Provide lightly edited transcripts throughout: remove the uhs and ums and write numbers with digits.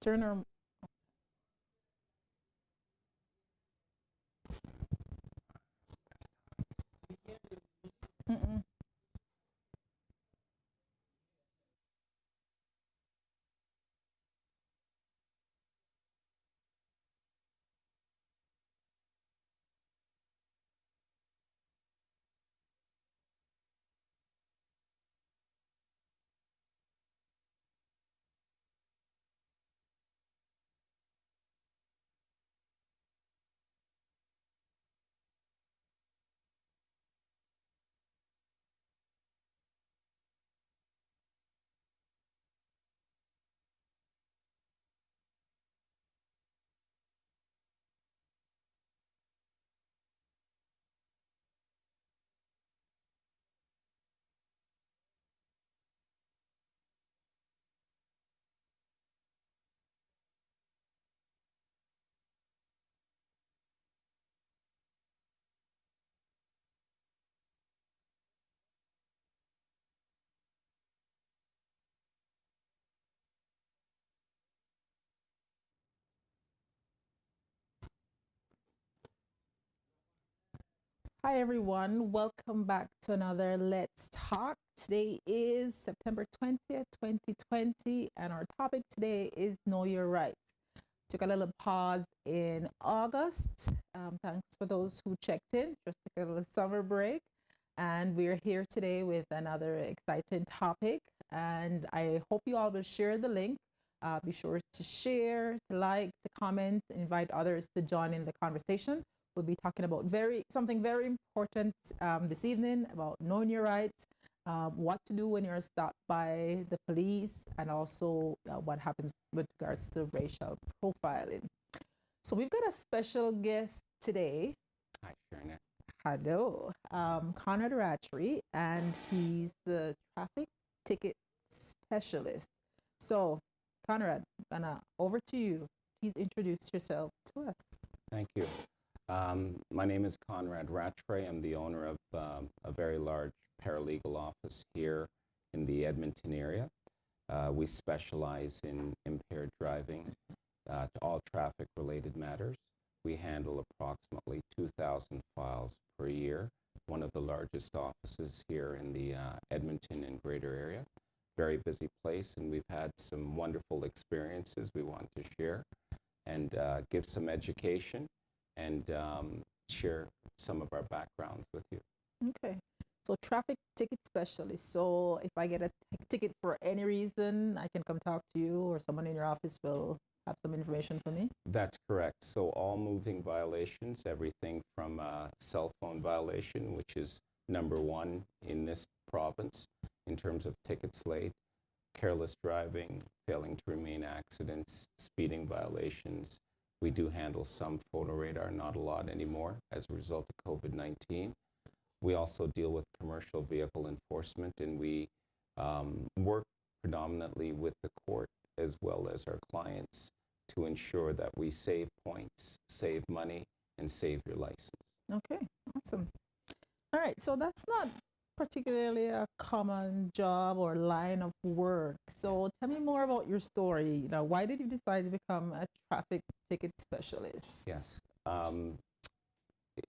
turn our. Mm-mm. Hi, everyone. Welcome back to another Let's Talk. Today is September 20th, 2020, and our topic today is Know Your Rights. Took a little pause in August. Thanks for those who checked in. Just took a little summer break. And we're here today with another exciting topic. And I hope you all will share the link. Be sure to share, to like, to comment, invite others to join in the conversation. We'll be talking about something very important this evening about knowing your rights, what to do when you're stopped by the police, and also what happens with regards to racial profiling. So we've got a special guest today. Hi, Garnet. Hello, Conrad Rattray, and he's the traffic ticket specialist. So, Conrad, over to you. Please introduce yourself to us. Thank you. My name is Conrad Rattray. I'm the owner of a very large paralegal office here in the Edmonton area. We specialize in impaired driving to all traffic-related matters. We handle approximately 2,000 files per year, one of the largest offices here in the Edmonton and greater area. Very busy place, and we've had some wonderful experiences we want to share and give some education and share some of our backgrounds with you. Okay. So traffic ticket specialist. So if I get a ticket for any reason, I can come talk to you, or someone in your office will have some information for me? That's correct. So all moving violations, everything from a cell phone violation, which is number one in this province in terms of ticket slate, careless driving, failing to remain accidents, speeding violations. We do handle some photo radar, not a lot anymore as a result of COVID-19. We also deal with commercial vehicle enforcement, and we work predominantly with the court as well as our clients to ensure that we save points, save money, and save your license. Okay, awesome. All right, so that's not particularly a common job or line of work. So tell me more about your story. Why did you decide to become a traffic ticket specialist? Yes.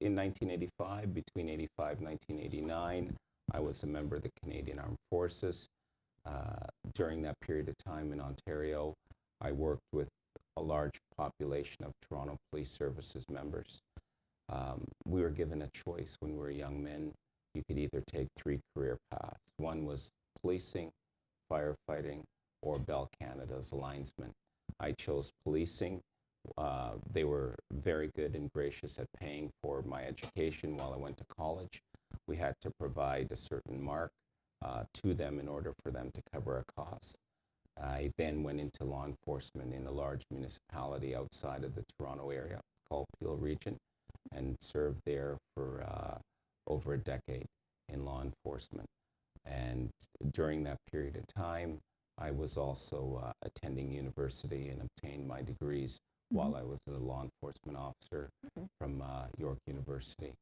In 1985, between 85 and 1989, I was a member of the Canadian Armed Forces. During that period of time in Ontario, I worked with a large population of Toronto Police Services members. We were given a choice when we were young men. You could either take three career paths. One was policing, firefighting, or Bell Canada's linesman. I chose policing. They were very good and gracious at paying for my education while I went to college. We had to provide a certain mark to them in order for them to cover a cost. I then went into law enforcement in a large municipality outside of the Toronto area called Peel Region, and served there for over a decade in law enforcement. And during that period of time, I was also attending university and obtained my degrees while I was a law enforcement officer from York University.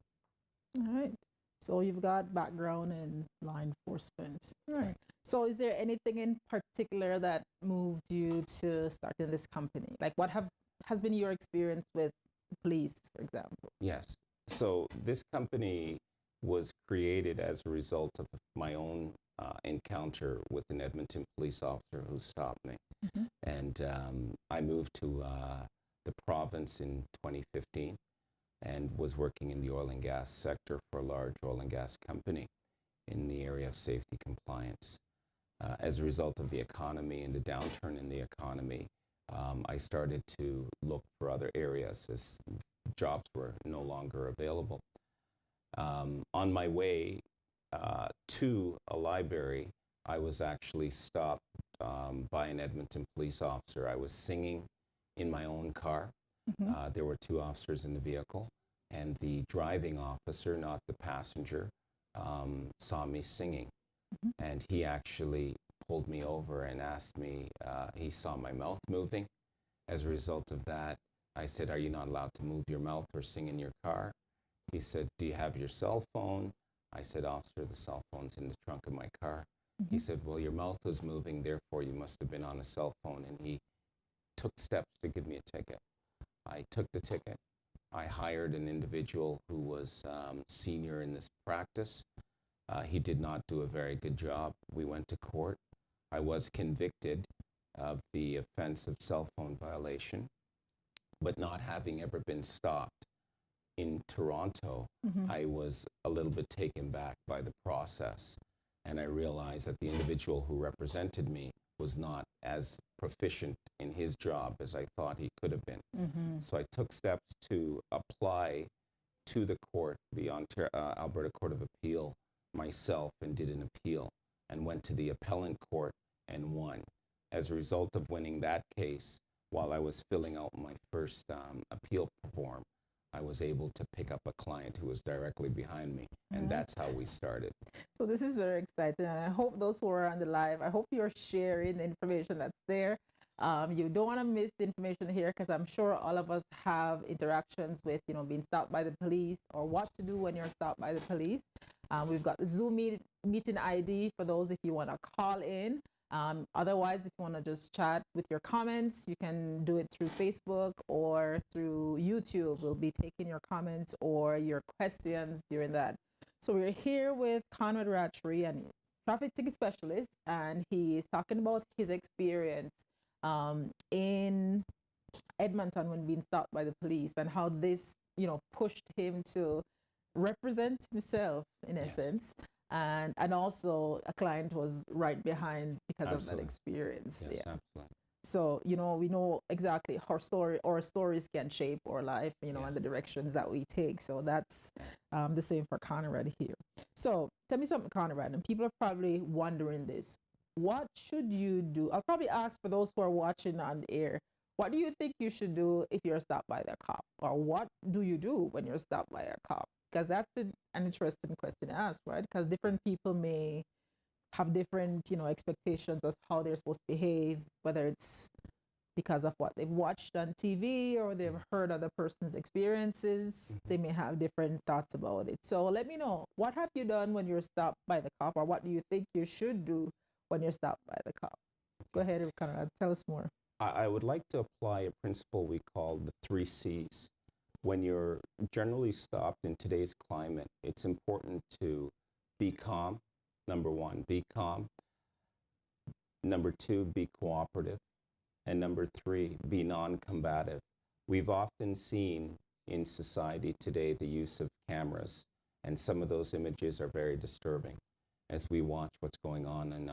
All right. So you've got background in law enforcement. Right. So is there anything in particular that moved you to starting this company? Like what have has been your experience with police, for example? Yes. So this company was created as a result of my own encounter with an Edmonton police officer who stopped me. Mm-hmm. And I moved to the province in 2015 and was working in the oil and gas sector for a large oil and gas company in the area of safety compliance. As a result of the economy and the downturn in the economy, I started to look for other areas as jobs were no longer available. On my way to a library, I was actually stopped by an Edmonton police officer. I was singing in my own car. Mm-hmm. There were two officers in the vehicle, and the driving officer, not the passenger, saw me singing. Mm-hmm. And he actually pulled me over and asked me, he saw my mouth moving. As a result of that, I said, "Are you not allowed to move your mouth or sing in your car?" He said, "Do you have your cell phone?" I said, "Officer, the cell phone's in the trunk of my car." Mm-hmm. He said, "Well, your mouth was moving, therefore you must have been on a cell phone." And he took steps to give me a ticket. I took the ticket. I hired an individual who was senior in this practice. He did not do a very good job. We went to court. I was convicted of the offense of cell phone violation, but not having ever been stopped in Toronto, Mm-hmm. I was a little bit taken back by the process. And I realized that the individual who represented me was not as proficient in his job as I thought he could have been. Mm-hmm. So I took steps to apply to the court, the Alberta Court of Appeal, myself, and did an appeal and went to the appellant court and won. As a result of winning that case, while I was filling out my first appeal form, I was able to pick up a client who was directly behind me, and Right. that's how we started. So this is very exciting, and I hope those who are on the live, I hope you're sharing the information that's there. You don't want to miss the information here because I'm sure all of us have interactions with, being stopped by the police or what to do when you're stopped by the police. We've got the Zoom meeting ID for those if you want to call in. Otherwise, if you want to just chat with your comments, you can do it through Facebook or through YouTube. We'll be taking your comments or your questions during that. So we're here with Conrad Rattray, and traffic ticket specialist, and he is talking about his experience in Edmonton when being stopped by the police and how this, pushed him to represent himself in Yes. essence. And also a client was right behind because of that Absolutely. experience. Yes, Yeah. absolutely. So, we know exactly how stories can shape our life, and Yes. the directions that we take. So that's the same for Conrad here. So tell me something, Conrad, and people are probably wondering this. What should you do? I'll probably ask for those who are watching on the air. What do you think you should do if you're stopped by the cop? Or what do you do when you're stopped by a cop? Because that's an interesting question to ask, right? Because different people may have different, expectations of how they're supposed to behave, whether it's because of what they've watched on TV or they've heard other person's experiences. They may have different thoughts about it. So let me know, what have you done when you're stopped by the cop, or what do you think you should do when you're stopped by the cop? Go ahead, Conrad, tell us more. I would like to apply a principle we call the 3 C's. When you're generally stopped in today's climate, it's important to be calm. Number one, be calm. Number two, be cooperative. And number three, be non-combative. We've often seen in society today the use of cameras, and some of those images are very disturbing as we watch what's going on in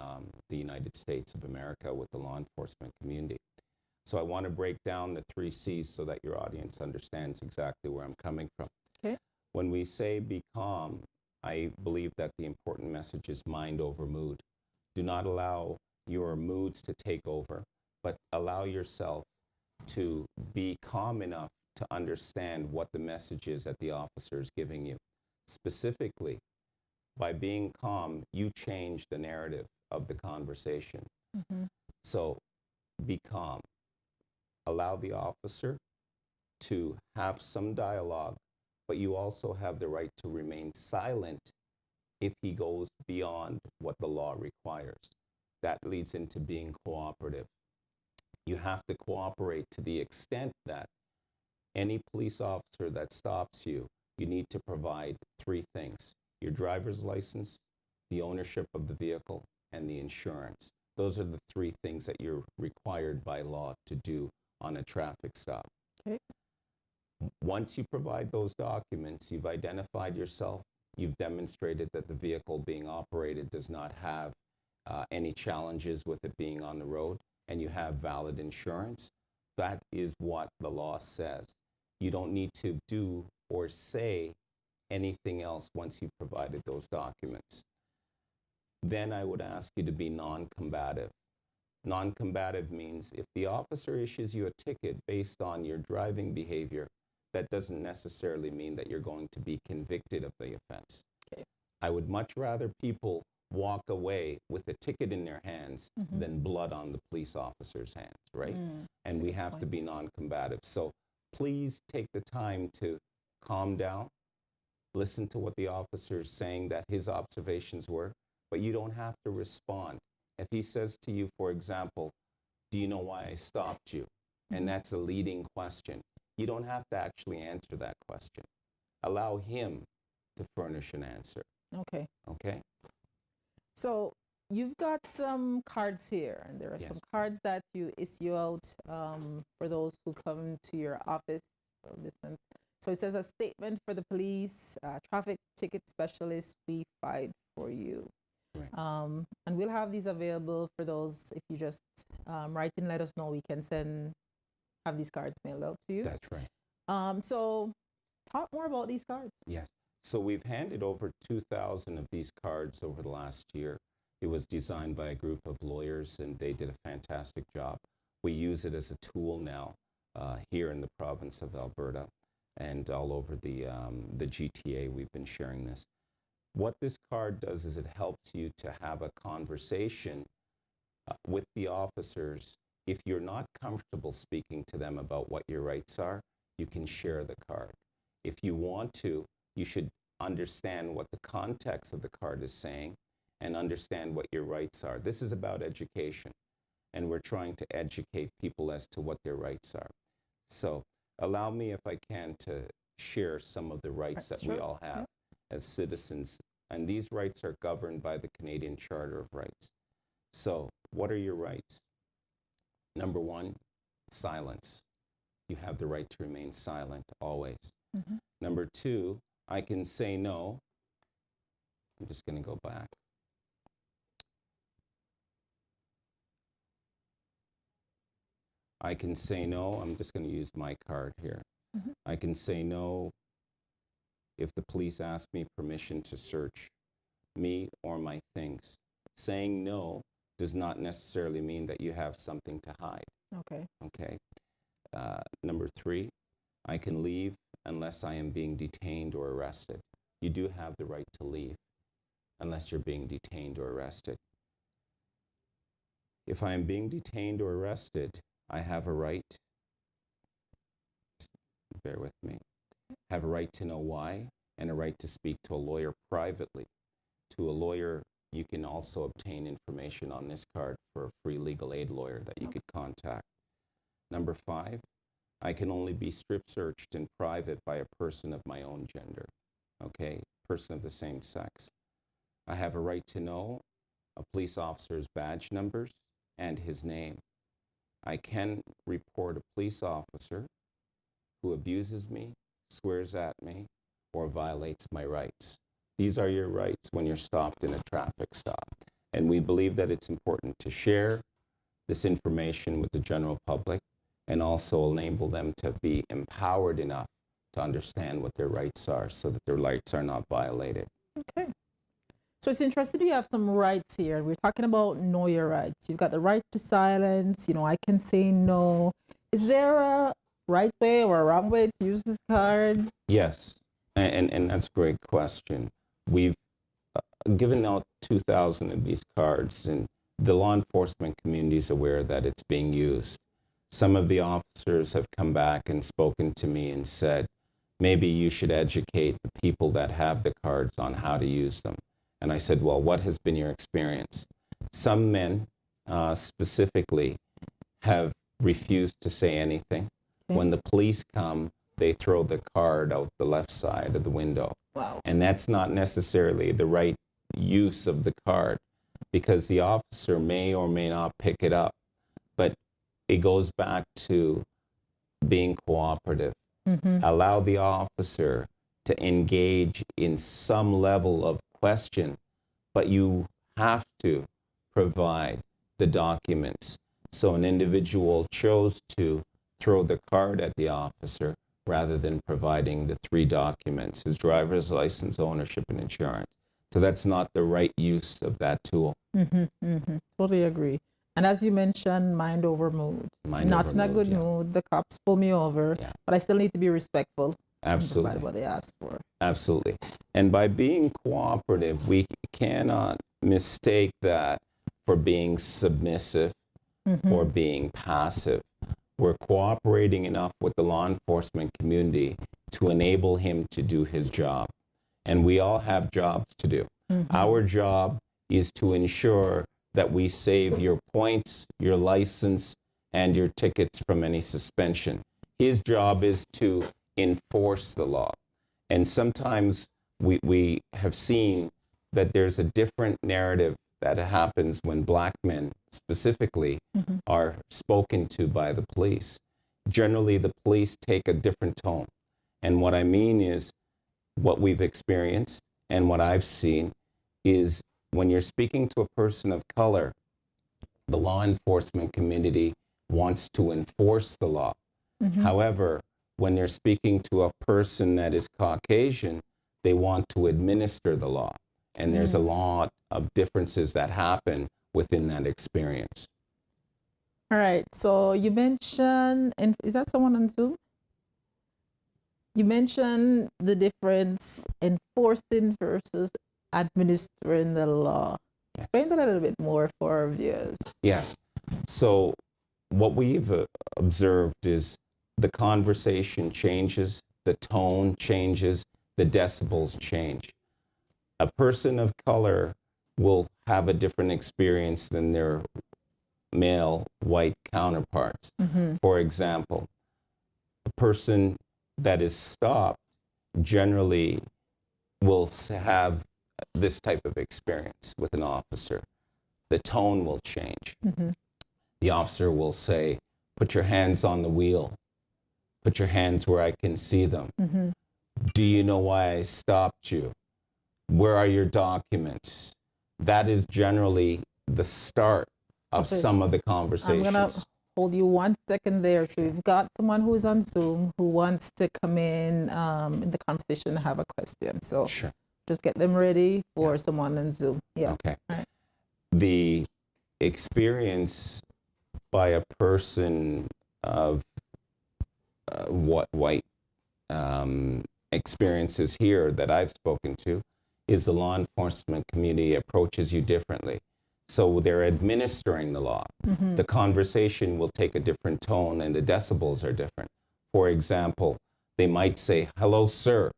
the United States of America with the law enforcement community. So I want to break down the 3 C's so that your audience understands exactly where I'm coming from. Okay. When we say be calm, I believe that the important message is mind over mood. Do not allow your moods to take over, but allow yourself to be calm enough to understand what the message is that the officer is giving you. Specifically, by being calm, you change the narrative of the conversation. Mm-hmm. So be calm. Allow the officer to have some dialogue, but you also have the right to remain silent if he goes beyond what the law requires. That leads into being cooperative. You have to cooperate to the extent that any police officer that stops you, you need to provide three things: your driver's license, the ownership of the vehicle, and the insurance. Those are the three things that you're required by law to do on a traffic stop. Okay. Once you provide those documents, you've identified yourself, you've demonstrated that the vehicle being operated does not have any challenges with it being on the road, and you have valid insurance. That is what the law says. You don't need to do or say anything else once you've provided those documents. Then I would ask you to be non-combative. Non-combative means if the officer issues you a ticket based on your driving behavior, that doesn't necessarily mean that you're going to be convicted of the offense. Okay. I would much rather people walk away with a ticket in their hands than blood on the police officer's hands, right? And we have to be non-combative. So please take the time to calm down, listen to what the officer is saying that his observations were, but you don't have to respond. If he says to you, for example, do you know why I stopped you? And that's a leading question. You don't have to actually answer that question. Allow him to furnish an answer. Okay. Okay? So you've got some cards here, and there are some cards that you issue out for those who come to your office. So it says a statement for the police, traffic ticket specialist, we fight for you. Right. And we'll have these available for those. If you just write and let us know, we can have these cards mailed out to you. That's right. So talk more about these cards. Yes. So we've handed over 2,000 of these cards over the last year. It was designed by a group of lawyers, and they did a fantastic job. We use it as a tool now here in the province of Alberta and all over the GTA. We've been sharing this. What this card does is it helps you to have a conversation with the officers. If you're not comfortable speaking to them about what your rights are, you can share the card. If you want to, you should understand what the context of the card is saying and understand what your rights are. This is about education, and we're trying to educate people as to what their rights are. So allow me, if I can, to share some of the rights that we all have as citizens. And these rights are governed by the Canadian Charter of Rights. So what are your rights? Number one, silence. You have the right to remain silent always. Number two, I can say no. I'm just going to go back. I can say no. I'm just going to use my card here. I can say no if the police ask me permission to search me or my things. Saying no does not necessarily mean that you have something to hide. Okay. Okay. Number three, I can leave unless I am being detained or arrested. You do have the right to leave unless you're being detained or arrested. If I am being detained or arrested, I have a right, bear with me, have a right to know why and a right to speak to a lawyer privately. To a lawyer, you can also obtain information on this card for a free legal aid lawyer that you could contact. Number five, I can only be strip searched in private by a person of my own gender, okay, person of the same sex. I have a right to know a police officer's badge numbers and his name. I can report a police officer who abuses me, swears at me, or violates my rights. These are your rights when you're stopped in a traffic stop. And we believe that it's important to share this information with the general public and also enable them to be empowered enough to understand what their rights are so that their rights are not violated. Okay. So it's interesting you have some rights here. We're talking about know your rights. You've got the right to silence. You know, I can say no. Is there a right way or a wrong way to use this card? Yes, and that's a great question. We've given out 2,000 of these cards, and the law enforcement community is aware that it's being used. Some of the officers have come back and spoken to me and said, maybe you should educate the people that have the cards on how to use them. And I said, well, what has been your experience? Some men specifically have refused to say anything. Okay. When the police come, they throw the card out the left side of the window. Wow. And that's not necessarily the right use of the card, because the officer may or may not pick it up. But it goes back to being cooperative. Allow the officer to engage in some level of question, but you have to provide the documents. So an individual chose to throw the card at the officer rather than providing the 3 documents: his driver's license, ownership, and insurance. So that's not the right use of that tool. Totally agree. And as you mentioned, mind over mood. Mind Not over in a mood, good yeah. mood. The cops pull me over, Yeah. but I still need to be respectful. And Absolutely. provide what they ask for. Absolutely. And by being cooperative, we cannot mistake that for being submissive or being passive. We're cooperating enough with the law enforcement community to enable him to do his job. And we all have jobs to do. Our job is to ensure that we save your points, your license, and your tickets from any suspension. His job is to enforce the law. And sometimes we have seen that there's a different narrative that happens when Black men specifically are spoken to by the police. Generally, the police take a different tone. And what I mean is, what we've experienced and what I've seen is, when you're speaking to a person of color, the law enforcement community wants to enforce the law. However, when you're speaking to a person that is Caucasian, they want to administer the law. And there's a lot of differences that happen within that experience. All right. So you mentioned, and is that someone on Zoom? You mentioned the difference enforcing versus administering the law. Explain that a little bit more for our viewers. Yes. So what we've observed is the conversation changes, the tone changes, the decibels change. A person of color will have a different experience than their male white counterparts. For example, a person that is stopped generally will have this type of experience with an officer. The tone will change. The officer will say, "Put your hands on the wheel. Put your hands where I can see them. Do you know why I stopped you? Where are your documents?" That is generally the start of some of the conversations. I'm going to hold you 1 second there. So we've got someone who's on Zoom who wants to come in the conversation and have a question. So Sure. just get them ready for someone on Zoom. Yeah. Okay. All right. The experience by a person of what white experiences here that I've spoken to is the law enforcement community approaches you differently. So they're administering the law. The conversation will take a different tone and the decibels are different. For example, they might say, "Hello, sir.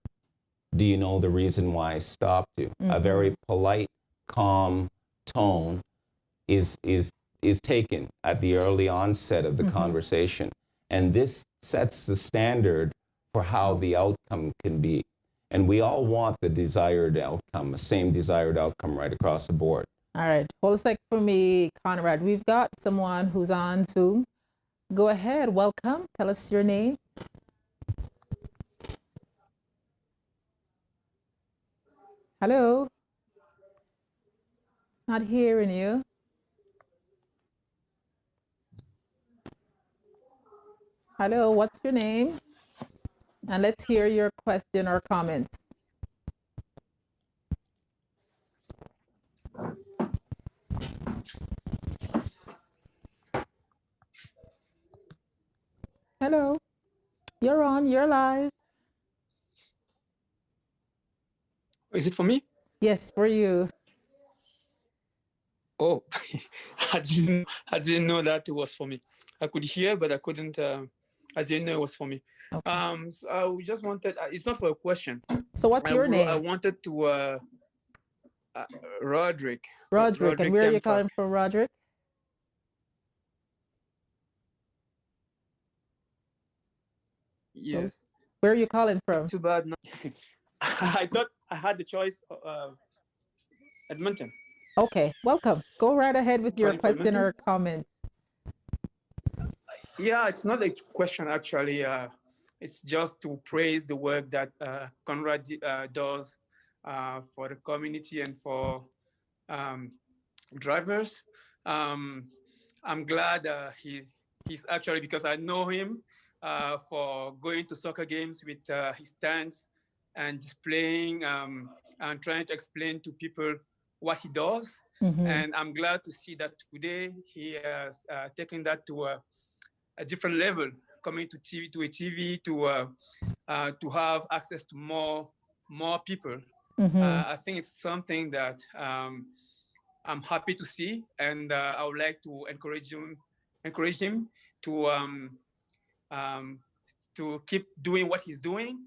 Do you know the reason why I stopped you?" A very polite, calm tone is taken at the early onset of the conversation. And this sets the standard for how the outcome can be. And we all want the desired outcome, the same desired outcome right across the board. All right. Hold a sec for me, Conrad. We've got someone who's on Zoom. Go ahead. Welcome. Tell us your name. Hello. Not hearing you. Hello. What's your name? And let's hear your question or comments. Hello. You're on. You're live. Is it for me? Yes, for you. Oh, I didn't know that it was for me. I could hear, but I couldn't. I didn't know it was for me. Okay. So I just wanted. It's not for a question. So what's your name? I wanted to. Roderick. Roderick. And where are you Temfa. calling from, Roderick? Yes. Where are you calling from? Too bad. No. I thought I had the choice. Edmonton. Okay, welcome. Go right ahead with your Calling for question Edmonton. or comment. Yeah, it's not a question actually. It's just to praise the work that Conrad does for the community and for um, drivers. Um, I'm glad he's actually, because I know him for going to soccer games with his stands and displaying and trying to explain to people what he does. Mm-hmm. And I'm glad to see that today he has taken that to a different level, coming to TV, to a TV, to have access to more people. Mm-hmm. I think it's something that I'm happy to see, and I would like to encourage him um, to keep doing what he's doing,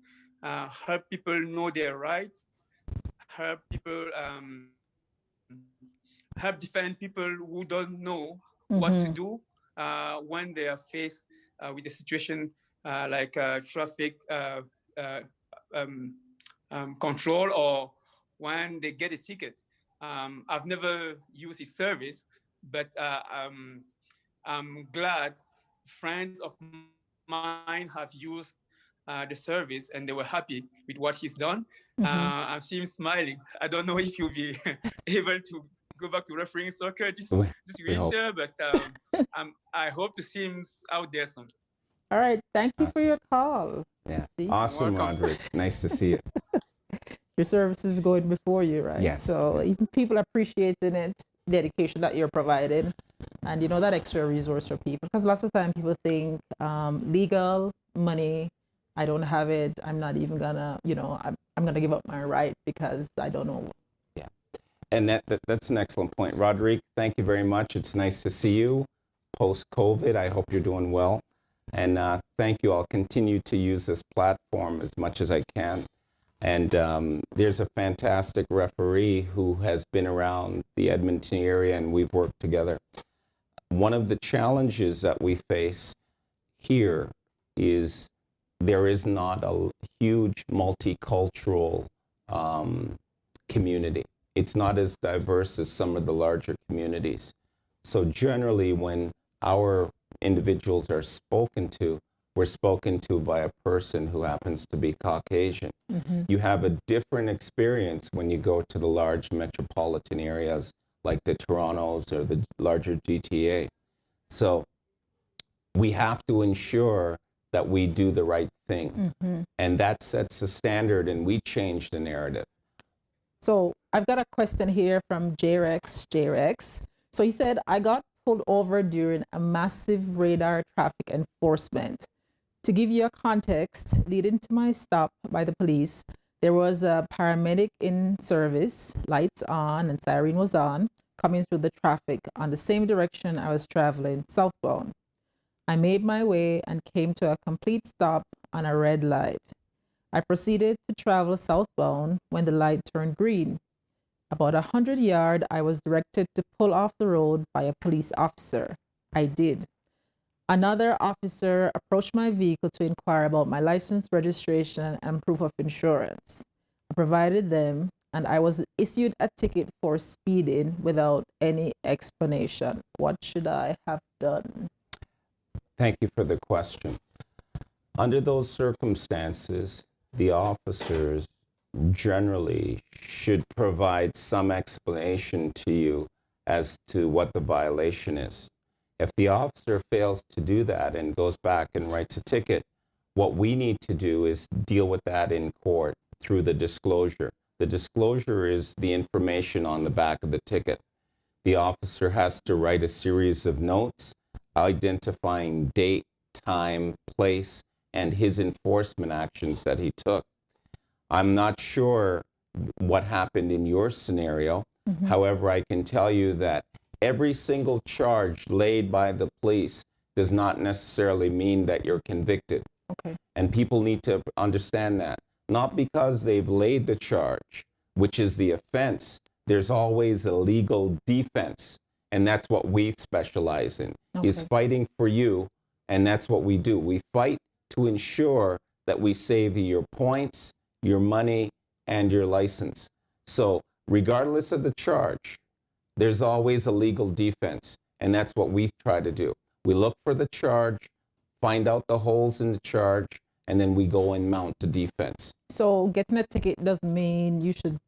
help people know their rights, help people help defend people who don't know what to Mm-hmm. do when they are faced with a situation like traffic uh, um, control, or when they get a ticket. I've never used his service, but I'm glad friends of mine have used the service and they were happy with what he's done. Mm-hmm. I see him smiling. I don't know if he'll be able to go back to refereeing soccer We, this we hope. winter, but I hope to see him out there soon. All right. Thank you for Awesome. your call. Yeah. See? Awesome, Welcome. Roderick. Nice to see you. Your service is going before you, right? Yes. So even people appreciating it, the education that you're providing, and you know that extra resource for people. Because lots of time people think legal money, I don't have it. I'm not even gonna, I'm gonna give up my right because I don't know. Yeah. And that's an excellent point. Roderick, thank you very much. It's nice to see you post-COVID. I hope you're doing well. And thank you. I'll continue to use this platform as much as I can. And there's a fantastic referee who has been around the Edmonton area, and we've worked together. One of the challenges that we face here is there is not a huge multicultural community. It's not as diverse as some of the larger communities. So generally, when our individuals are spoken to, we're spoken to by a person who happens to be Caucasian. Mm-hmm. You have a different experience when you go to the large metropolitan areas like the Torontos or the larger GTA. So we have to ensure that we do the right thing. Mm-hmm. And that sets the standard, and we change the narrative. So I've got a question here from JREX. So he said, I got pulled over during a massive radar traffic enforcement. To give you a context, leading to my stop by the police, there was a paramedic in service, lights on and siren was on, coming through the traffic on the same direction I was traveling, southbound. I made my way and came to a complete stop on a red light. I proceeded to travel southbound when the light turned green. About 100 yards, I was directed to pull off the road by a police officer. I did. Another officer approached my vehicle to inquire about my license, registration, and proof of insurance. I provided them, and I was issued a ticket for speeding without any explanation. What should I have done? Thank you for the question. Under those circumstances, the officers generally should provide some explanation to you as to what the violation is. If the officer fails to do that and goes back and writes a ticket, what we need to do is deal with that in court through the disclosure. The disclosure is the information on the back of the ticket. The officer has to write a series of notes identifying date, time, place, and his enforcement actions that he took. I'm not sure what happened in your scenario. Mm-hmm. However, I can tell you that every single charge laid by the police does not necessarily mean that you're convicted. Okay. And people need to understand that. Not because they've laid the charge, which is the offense, there's always a legal defense. And that's what we specialize in, is fighting for you. And that's what we do. We fight to ensure that we save you your points, your money, and your license. So regardless of the charge, there's always a legal defense. And that's what we try to do. We look for the charge, find out the holes in the charge, and then we go and mount the defense. So getting a ticket doesn't mean you should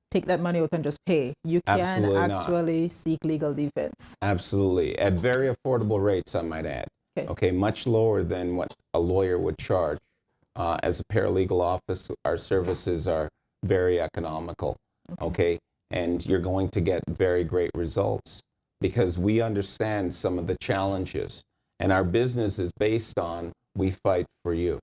take that money out and just pay. You can actually seek legal defense. Absolutely. At very affordable rates, I might add. Okay, much lower than what a lawyer would charge. As a paralegal office, our services are very economical. Okay, and you're going to get very great results because we understand some of the challenges. And our business is based on we fight for you.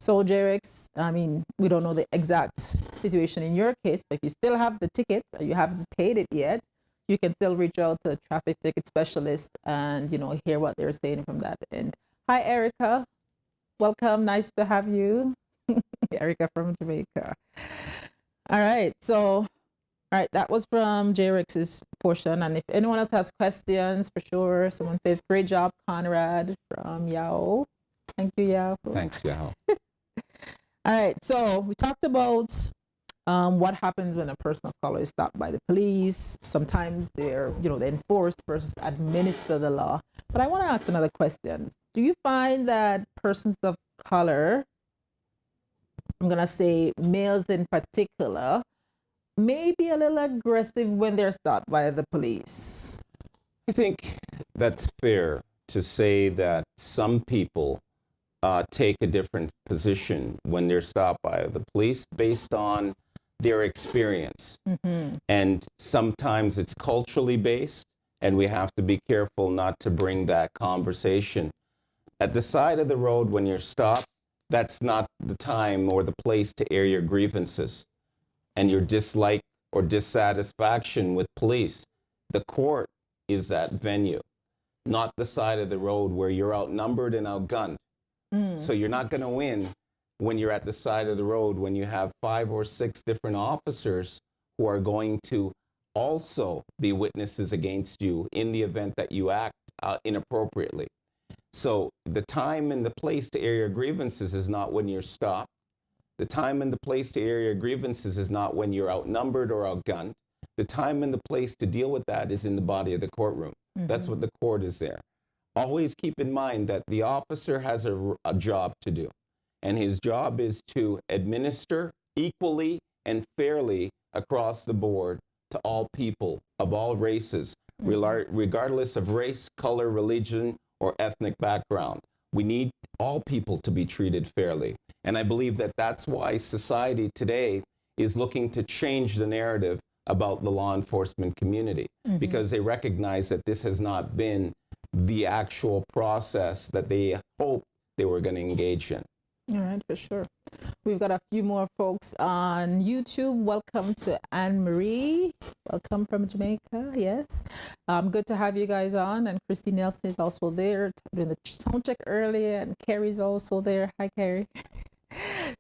So, Jerix, I mean, we don't know the exact situation in your case, but if you still have the ticket, or you haven't paid it yet, you can still reach out to a traffic ticket specialist and, you know, hear what they're saying from that end. Hi, Erica. Welcome. Nice to have you. Erica from Jamaica. All right. So, all right, that was from Jerix's portion. And if anyone else has questions, for sure, someone says, great job, Conrad from Yao. Thank you, Yao. Thanks, Yao. All right, so we talked about what happens when a person of color is stopped by the police. Sometimes they're, you know, they enforce versus administer the law. But I want to ask another question. Do you find that persons of color, I'm going to say males in particular, may be a little aggressive when they're stopped by the police? I think that's fair to say that some people take a different position when they're stopped by the police based on their experience. And sometimes it's culturally based, and we have to be careful not to bring that conversation. At the side of the road when you're stopped, that's not the time or the place to air your grievances and your dislike or dissatisfaction with police. The court is that venue, not the side of the road where you're outnumbered and outgunned. So you're not going to win when you're at the side of the road, when you have 5 or 6 different officers who are going to also be witnesses against you in the event that you act inappropriately. So the time and the place to air your grievances is not when you're stopped. The time and the place to air your grievances is not when you're outnumbered or outgunned. The time and the place to deal with that is in the body of the courtroom. That's what the court is there. Always keep in mind that the officer has a job to do, and his job is to administer equally and fairly across the board to all people of all races, regardless of race, color, religion, or ethnic background. We need all people to be treated fairly. And I believe that that's why society today is looking to change the narrative about the law enforcement community, because they recognize that this has not been the actual process that they hoped they were going to engage in. All right, for sure. We've got a few more folks on YouTube. Welcome to Anne-Marie. Welcome from Jamaica. Yes. Good to have you guys on. And Christy Nelson is also there doing the sound check earlier. And Carrie's also there. Hi, Carrie.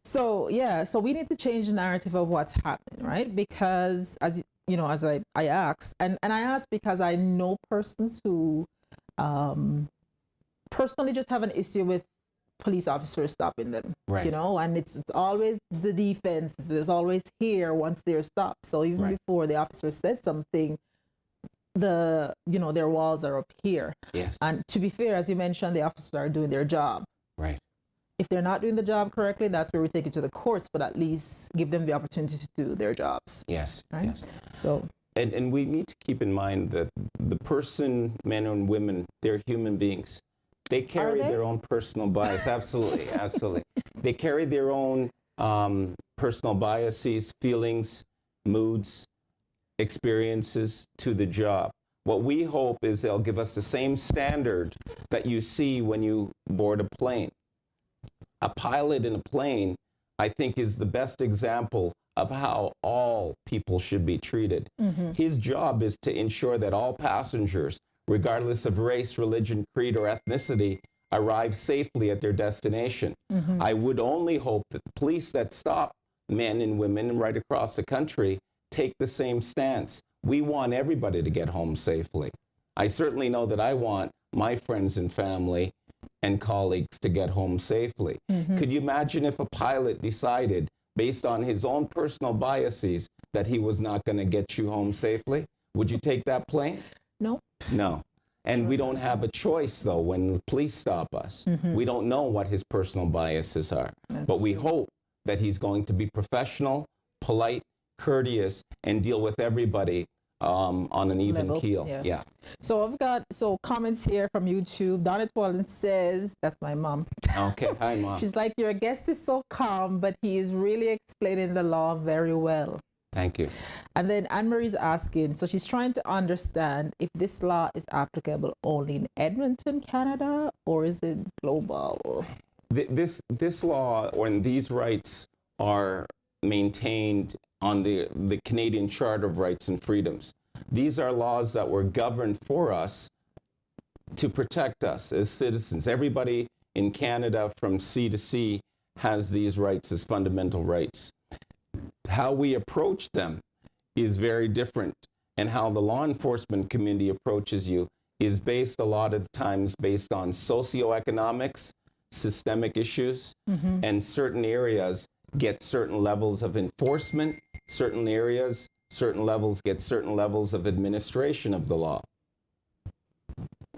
So, yeah, so we need to change the narrative of what's happening, right? Because, as you know, as I asked, and I asked because I know persons who personally just have an issue with police officers stopping them, you know, and it's always the defense. There's always here once they're stopped. So even before the officer says something, their walls are up here. Yes. And to be fair, as you mentioned, the officers are doing their job. Right. If they're not doing the job correctly, that's where we take it to the courts, but at least give them the opportunity to do their jobs. Yes. Right. Yes. So. And we need to keep in mind that the person, men and women, they're human beings. They carry their own personal bias. Absolutely, absolutely. They carry their own personal biases, feelings, moods, experiences to the job. What we hope is they'll give us the same standard that you see when you board a plane. A pilot in a plane, I think, is the best example of how all people should be treated. His job is to ensure that all passengers, regardless of race, religion, creed, or ethnicity, arrive safely at their destination. I would only hope that the police that stop men and women right across the country take the same stance. We want everybody to get home safely. I certainly know that I want my friends and family and colleagues to get home safely. Could you imagine if a pilot decided, based on his own personal biases, that he was not going to get you home safely? Would you take that plane? No. No. And we don't have a choice, though, when the police stop us. We don't know what his personal biases are. But we hope that he's going to be professional, polite, courteous, and deal with everybody on an even Level, keel. yeah. Yeah. So I've got comments here from YouTube. Garnet says, that's my mom. Okay. Hi, Mom. She's like, your guest is so calm, but he is really explaining the law very well. Thank you. And then Anne-Marie's asking, so she's trying to understand if this law is applicable only in Edmonton, Canada, or is it global? This law or these rights are maintained on the Canadian Charter of Rights and Freedoms. These are laws that were governed for us to protect us as citizens. Everybody in Canada from sea to sea has these rights as fundamental rights. How we approach them is very different, and how the law enforcement community approaches you is based a lot of times based on socioeconomics, systemic issues, and certain areas get certain levels of enforcement, certain areas, certain levels get certain levels of administration of the law.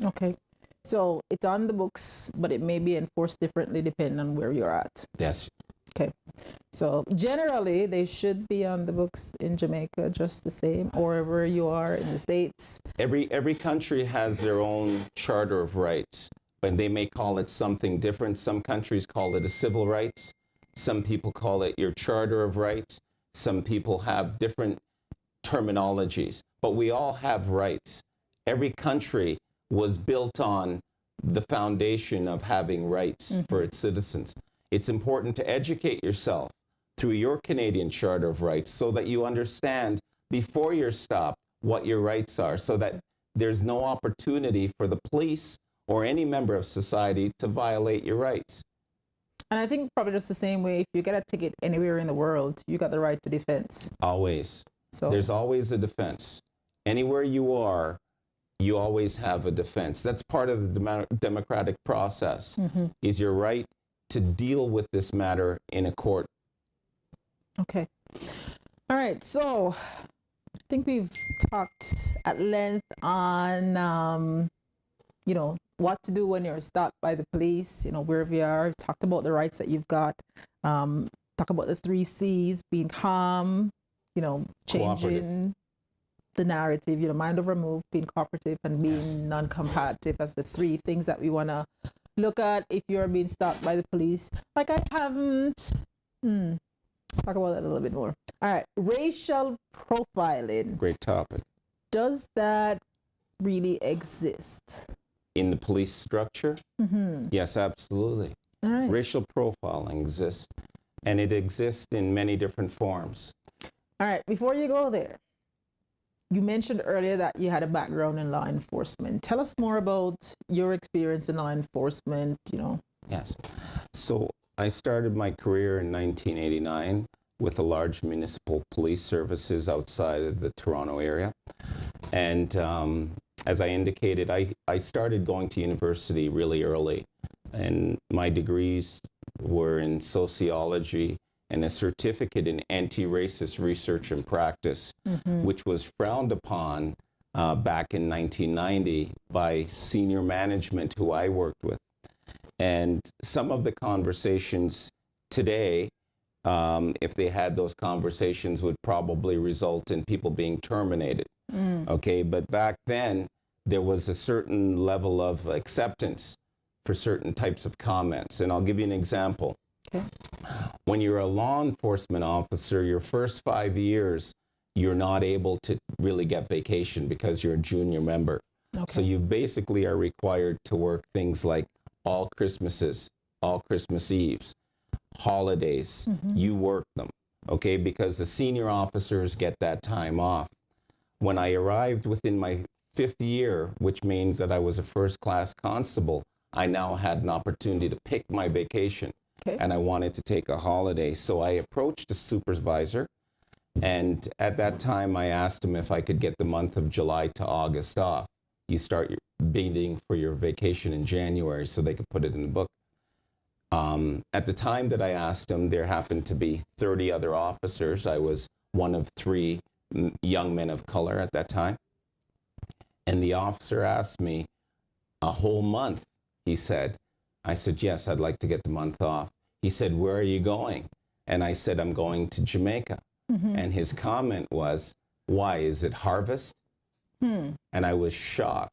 Okay. So it's on the books, but it may be enforced differently depending on where you're at. Yes. Okay. So generally, they should be on the books in Jamaica just the same, or wherever you are in the States. Every country has their own Charter of Rights, and they may call it something different. Some countries call it a civil rights. Some people call it your Charter of Rights. Some people have different terminologies, but we all have rights. Every country was built on the foundation of having rights for its citizens. It's important to educate yourself through your Canadian Charter of Rights so that you understand before you're stopped what your rights are, so that there's no opportunity for the police or any member of society to violate your rights. And I think probably just the same way, if you get a ticket anywhere in the world, you got the right to defense. Always. So There's always a defense. Anywhere you are, you always have a defense. That's part of the democratic process, is your right to deal with this matter in a court. Okay. All right. So I think we've talked at length on, what to do when you're stopped by the police, wherever you are. Talked about the rights that you've got. Talk about the 3 C's, being calm, changing the narrative, mind over move, being cooperative, and being non-combative as the 3 things that we want to look at if you're being stopped by the police. Like I haven't talk about that a little bit more. All right, racial profiling. Great topic. Does that really exist In the police structure? Yes, absolutely. All right. Racial profiling exists, and it exists in many different forms. All right, before you go there, you mentioned earlier that you had a background in law enforcement. Tell us more about your experience in law enforcement, Yes. So I started my career in 1989 with a large municipal police services outside of the Toronto area. And as I indicated, I started going to university really early. And my degrees were in sociology and a certificate in anti-racist research and practice, which was frowned upon back in 1990 by senior management who I worked with. And some of the conversations today, if they had those conversations, would probably result in people being terminated. Okay, but back then, there was a certain level of acceptance for certain types of comments. And I'll give you an example. Okay. When you're a law enforcement officer, your first 5 years, you're not able to really get vacation because you're a junior member. Okay. So you basically are required to work things like all Christmases, all Christmas Eves, holidays, you work them, okay? Because the senior officers get that time off. When I arrived within my 5th year, which means that I was a first-class constable, I now had an opportunity to pick my vacation. Okay. And I wanted to take a holiday. So I approached the supervisor And at that time, I asked him if I could get the month of July to August off. You start bidding for your vacation in January so they could put it in the book. At the time that I asked him, there happened to be 30 other officers. I was one of 3 young men of color at that time. And the officer asked me, a whole month, he said. I said, yes, I'd like to get the month off. He said, where are you going? And I said, I'm going to Jamaica. And his comment was, why, is it harvest? And I was shocked.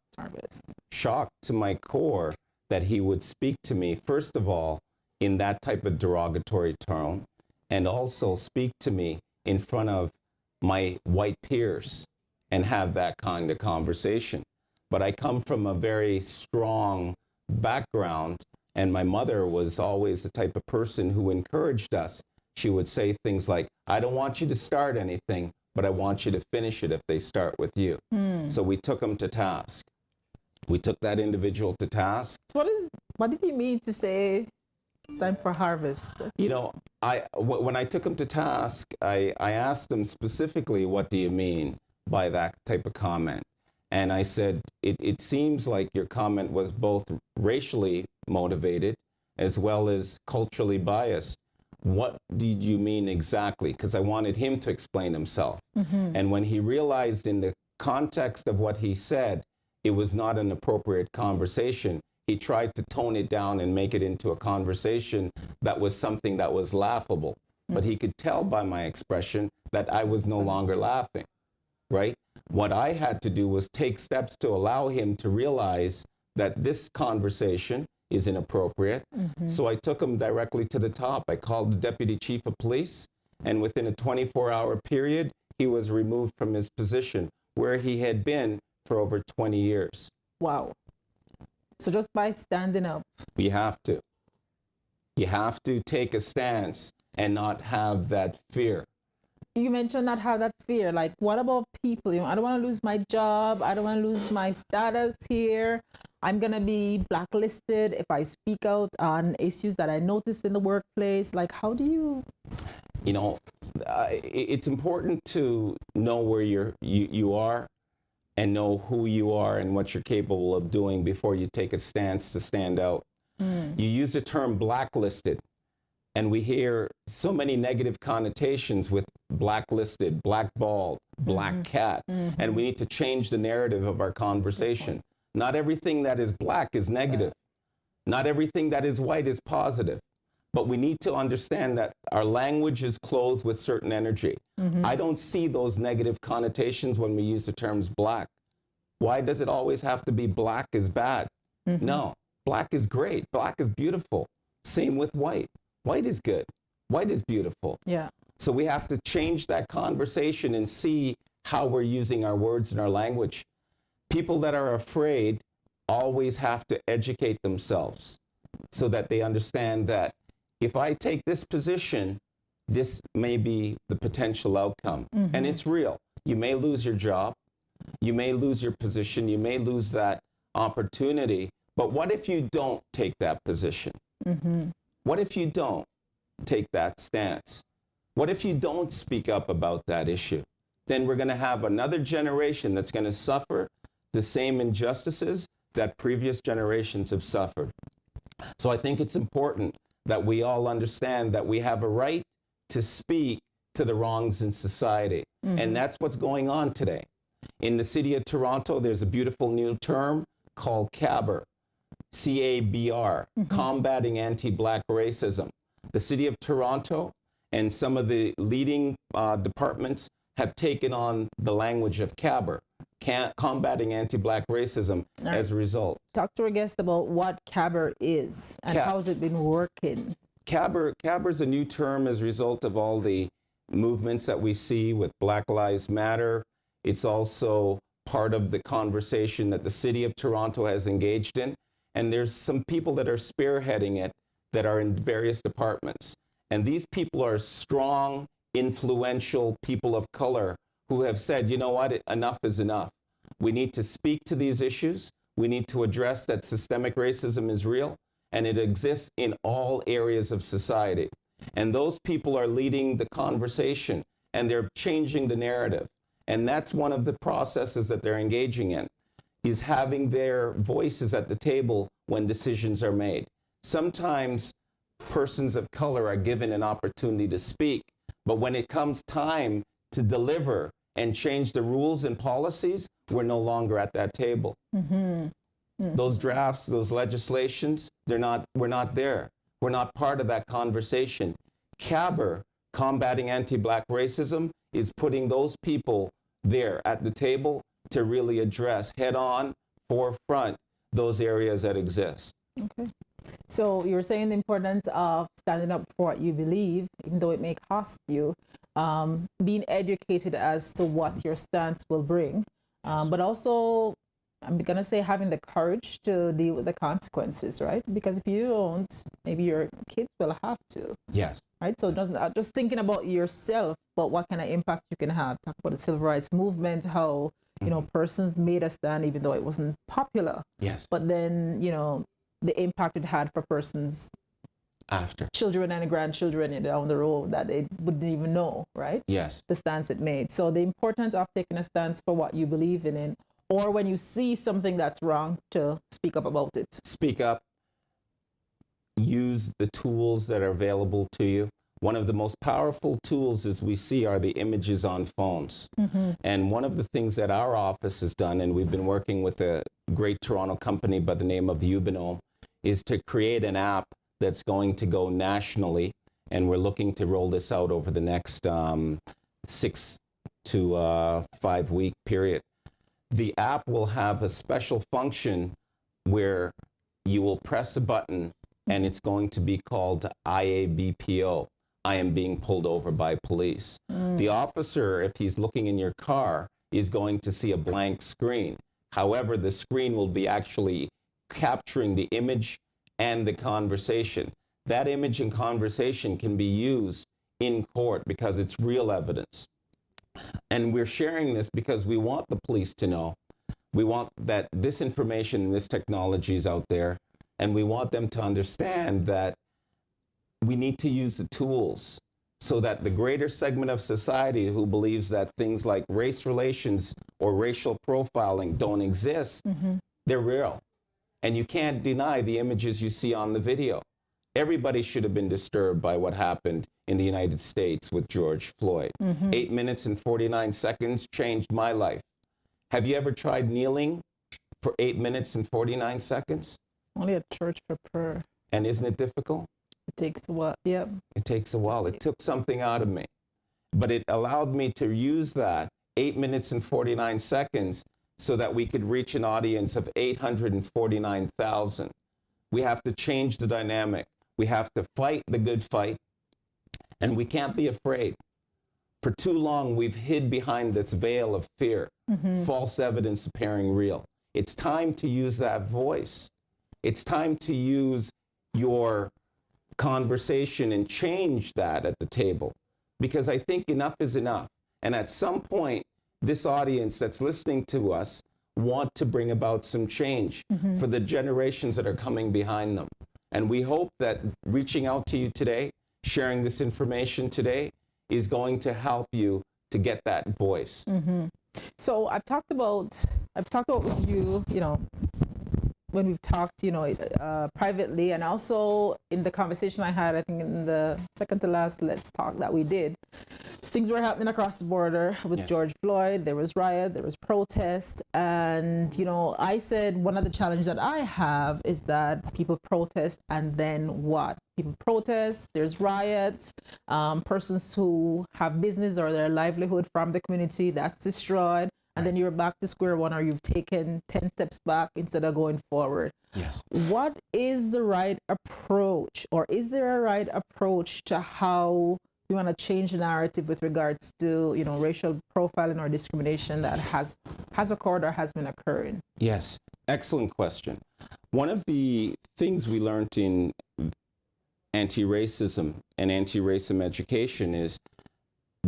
Shocked to my core that he would speak to me, first of all, in that type of derogatory tone, and also speak to me in front of my white peers and have that kind of conversation. But I come from a very strong background, and my mother was always the type of person who encouraged us. She would say things like, I don't want you to start anything, but I want you to finish it if they start with you. So we took him to task. We took that individual to task. So what did he mean to say it's time for harvest? You know, when I took him to task, I asked him specifically, what do you mean by that type of comment? And I said, it seems like your comment was both racially motivated as well as culturally biased. What did you mean exactly? Because I wanted him to explain himself. And when he realized in the context of what he said, it was not an appropriate conversation, he tried to tone it down and make it into a conversation that was something that was laughable. But he could tell by my expression that I was no longer laughing, right? What I had to do was take steps to allow him to realize that this conversation is inappropriate. So I took him directly to the top. I called the deputy chief of police, and within a 24-hour period, he was removed from his position where he had been for over 20 years. Wow. So just by standing up. You have to. You have to take a stance and not have that fear. You mentioned not have that fear. Like, what about people? You know, I don't want to lose my job. I don't want to lose my status here. I'm going to be blacklisted if I speak out on issues that I notice in the workplace. Like, how do you? You know, it's important to know where you are and know who you are and what you're capable of doing before you take a stance to stand out. You use the term blacklisted, and we hear so many negative connotations with blacklisted, blackballed, black cat, and we need to change the narrative of our conversation. Not everything that is black is negative. Not everything that is white is positive. But we need to understand that our language is clothed with certain energy. I don't see those negative connotations when we use the terms black. Why does it always have to be black is bad? No, black is great. Black is beautiful. Same with white. White is good. White is beautiful. Yeah. So we have to change that conversation and see how we're using our words and our language. People that are afraid always have to educate themselves so that they understand that if I take this position, this may be the potential outcome. And it's real. You may lose your job. You may lose your position. You may lose that opportunity. But what if you don't take that position? What if you don't take that stance? What if you don't speak up about that issue? Then we're going to have another generation that's going to suffer the same injustices that previous generations have suffered. So I think it's important that we all understand that we have a right to speak to the wrongs in society. And that's what's going on today. In the city of Toronto, there's a beautiful new term called CABR, C-A-B-R, combating anti-Black racism. The city of Toronto and some of the leading departments have taken on the language of CABR, combating anti-Black racism, as a result. Talk to our guest about what CABR is and how has it been working. CABR is a new term as a result of all the movements that we see with Black Lives Matter. It's also part of the conversation that the city of Toronto has engaged in. And there's some people that are spearheading it that are in various departments. And these people are strong, influential people of color who have said, you know what, enough is enough. We need to speak to these issues. We need to address that systemic racism is real and it exists in all areas of society. And those people are leading the conversation. and they're changing the narrative. And that's one of the processes that they're engaging in, is having their voices at the table when decisions are made. Sometimes persons of color are given an opportunity to speak, but when it comes time to deliver and change the rules and policies, we're no longer at that table. Those drafts, those legislations, we're not there. We're not part of that conversation. CABR, Combating Anti-Black Racism, is putting those people there at the table to really address head-on, forefront, those areas that exist. Okay. So you're saying the importance of standing up for what you believe, even though it may cost you, being educated as to what your stance will bring, but also, I'm going to say, having the courage to deal with the consequences, right? Because if you don't, maybe your kids will have to. Yes. Right? So not just thinking about yourself, but what kind of impact you can have. Talk about the civil rights movement, how, you know, persons made a stand even though it wasn't popular. Yes. But then, you know, the impact it had for persons After. children and grandchildren down the road that they wouldn't even know, right? Yes. The stance it made. So the importance of taking a stance for what you believe in, or when you see something that's wrong, to speak up about it. Speak up. Use the tools that are available to you. One of the most powerful tools, as we see, are the images on phones. And one of the things that our office has done, and we've been working with a great Toronto company by the name of Ubinome, is to create an app that's going to go nationally. And we're looking to roll this out over the next 6 to 5 week period. The app will have a special function where you will press a button and it's going to be called IABPO. I am being pulled over by police. The officer, if he's looking in your car, is going to see a blank screen. However, the screen will be actually capturing the image and the conversation. That image and conversation can be used in court because it's real evidence. And we're sharing this because we want the police to know. We want that this information and this technology is out there, and we want them to understand that we need to use the tools so that the greater segment of society who believes that things like race relations or racial profiling don't exist, they're real. And you can't deny the images you see on the video. Everybody should have been disturbed by what happened in the United States with George Floyd. 8 minutes and 49 seconds changed my life. Have you ever tried kneeling for 8 minutes and 49 seconds? Only at church for prayer. And isn't it difficult? It takes a while. Yep. It takes a while. It took something out of me. But it allowed me to use that 8 minutes and 49 seconds so that we could reach an audience of 849,000. We have to change the dynamic. We have to fight the good fight, and we can't be afraid. For too long, we've hid behind this veil of fear, false evidence appearing real. It's time to use that voice. It's time to use your conversation and change that at the table, because I think enough is enough. And at some point, this audience that's listening to us want to bring about some change for the generations that are coming behind them. And we hope that reaching out to you today, sharing this information today, is going to help you to get that voice. So I've talked about with you, you know, when we've talked, you know, privately, and also in the conversation I had, I think in the second to last Let's Talk that we did, things were happening across the border with George Floyd. There was riot, there was protest. And, you know, I said one of the challenges that I have is that people protest and then what? People protest, there's riots, persons who have business or their livelihood from the community, that's destroyed. And then you're back to square one, or you've taken 10 steps back instead of going forward. Yes. What is the right approach, or is there a right approach to how you want to change the narrative with regards to, you know, racial profiling or discrimination that has occurred or has been occurring? Yes, excellent question. One of the things we learned in anti-racism and anti-racism education is